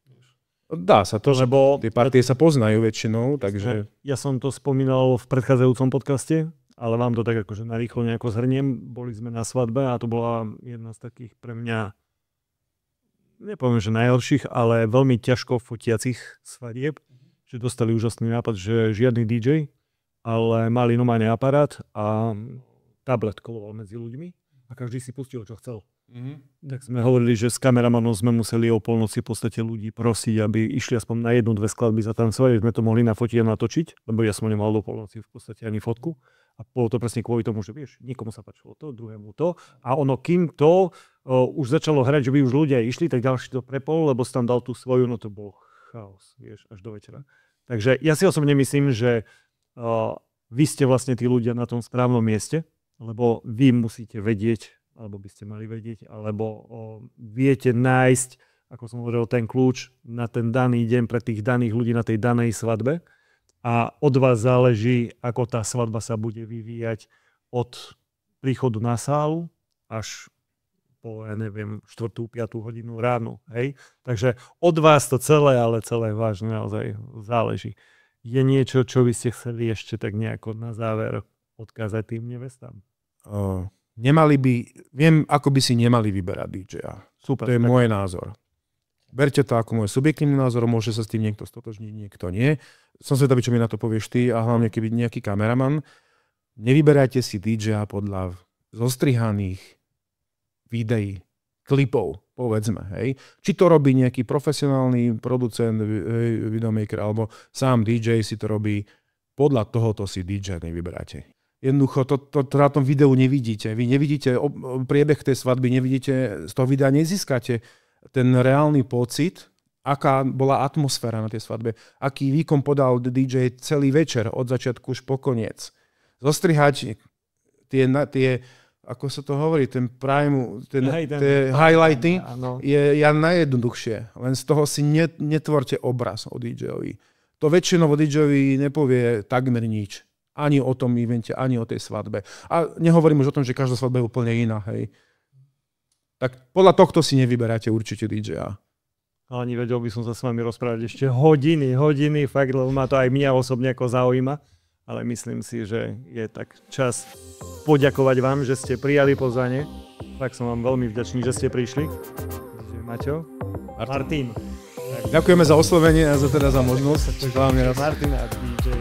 Speaker 3: Dá sa to, lebo tie partie sa poznajú väčšinou, takže...
Speaker 1: Ja som to spomínal v predchádzajúcom podcaste, ale vám to tak akože narýchlo nejako zhrniem. Boli sme na svadbe a to bola jedna z takých pre mňa, nepoviem, že najhorších, ale veľmi ťažko fotiacich svadieb, že dostali úžasný nápad, že žiadny DJ, ale mali normálny aparát a tablet koloval medzi ľuďmi a každý si pustil, čo chcel. Tak sme hovorili, že s kameramanom sme museli o polnoci v podstate ľudí prosiť, aby išli aspoň na 1-2 skladby zatancovať, sme to mohli nafotiť a natočiť, lebo ja som nemal do polnoci v podstate ani fotku. A bolo to presne kvôli tomu, že vieš, niekomu sa páčilo to, druhému to. A ono, kým to už začalo hrať, že by už ľudia išli, tak ďalší to prepol, lebo si tam dal tú svoju, no to bol chaos, vieš, až do večera. Takže ja si osobne myslím, že vy ste vlastne tí ľudia na tom správnom mieste, lebo vy musíte vedieť, alebo by ste mali vedieť, alebo viete nájsť, ako som hovoril, ten kľúč na ten daný deň pre tých daných ľudí na tej danej svadbe. A od vás záleží, ako tá svadba sa bude vyvíjať od príchodu na sálu až po, ja neviem, 4. 5. hodinu ráno. Hej? Takže od vás to celé, ale celé vážne naozaj záleží. Je niečo, čo by ste chceli ešte tak nejako na záver odkázať tým nevestám?
Speaker 3: Viem, ako by si nemali vyberať DJ-a. Super. To je môj názor. Berte to ako môj subjektívny názor, môže sa s tým niekto stotožniť, niekto nie. Som zvedavý, čo mi na to povieš ty a hlavne keby nejaký kameraman. Nevyberajte si DJ-a podľa zostrihaných videí, klipov, povedzme. Hej. Či to robí nejaký profesionálny producent, videomaker, alebo sám DJ si to robí, podľa tohoto si DJ nevyberáte. Jednoducho, to na tom videu nevidíte. Vy nevidíte priebeh tej svadby, nevidíte, z toho videa nezískate ten reálny pocit, aká bola atmosféra na tej svadbe, aký výkon podal DJ celý večer, od začiatku už po koniec. Zostrihať tie ako sa to hovorí, ten prime, tie highlighty je najjednoduchšie. Len z toho si netvorte obraz o DJ-ovi. To väčšinou o DJ-ovi nepovie takmer nič. Ani o tom evente, ani o tej svadbe. A nehovorím už o tom, že každá svadba je úplne iná. Hej. Tak podľa tohto si nevyberáte určite DJ-a.
Speaker 1: Ale nevedel by som sa s vami rozprávať ešte hodiny, fakt, lebo ma to aj mňa osobne ako zaujíma. Ale myslím si, že je tak čas poďakovať vám, že ste prijali pozvanie. Tak som vám veľmi vďačný, že ste prišli. Maťo? Martin.
Speaker 3: Ďakujeme za oslovenie a za možnosť.
Speaker 1: Martin a DJ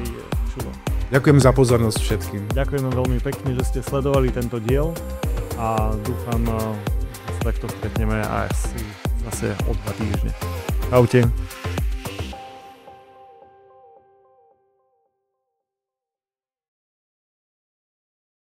Speaker 1: Čulo.
Speaker 3: Ďakujem za pozornosť všetkým.
Speaker 1: Ďakujeme veľmi pekne, že ste sledovali tento diel a dúfam, že sa takto stretneme asi zase o 2 týždne. Čaute.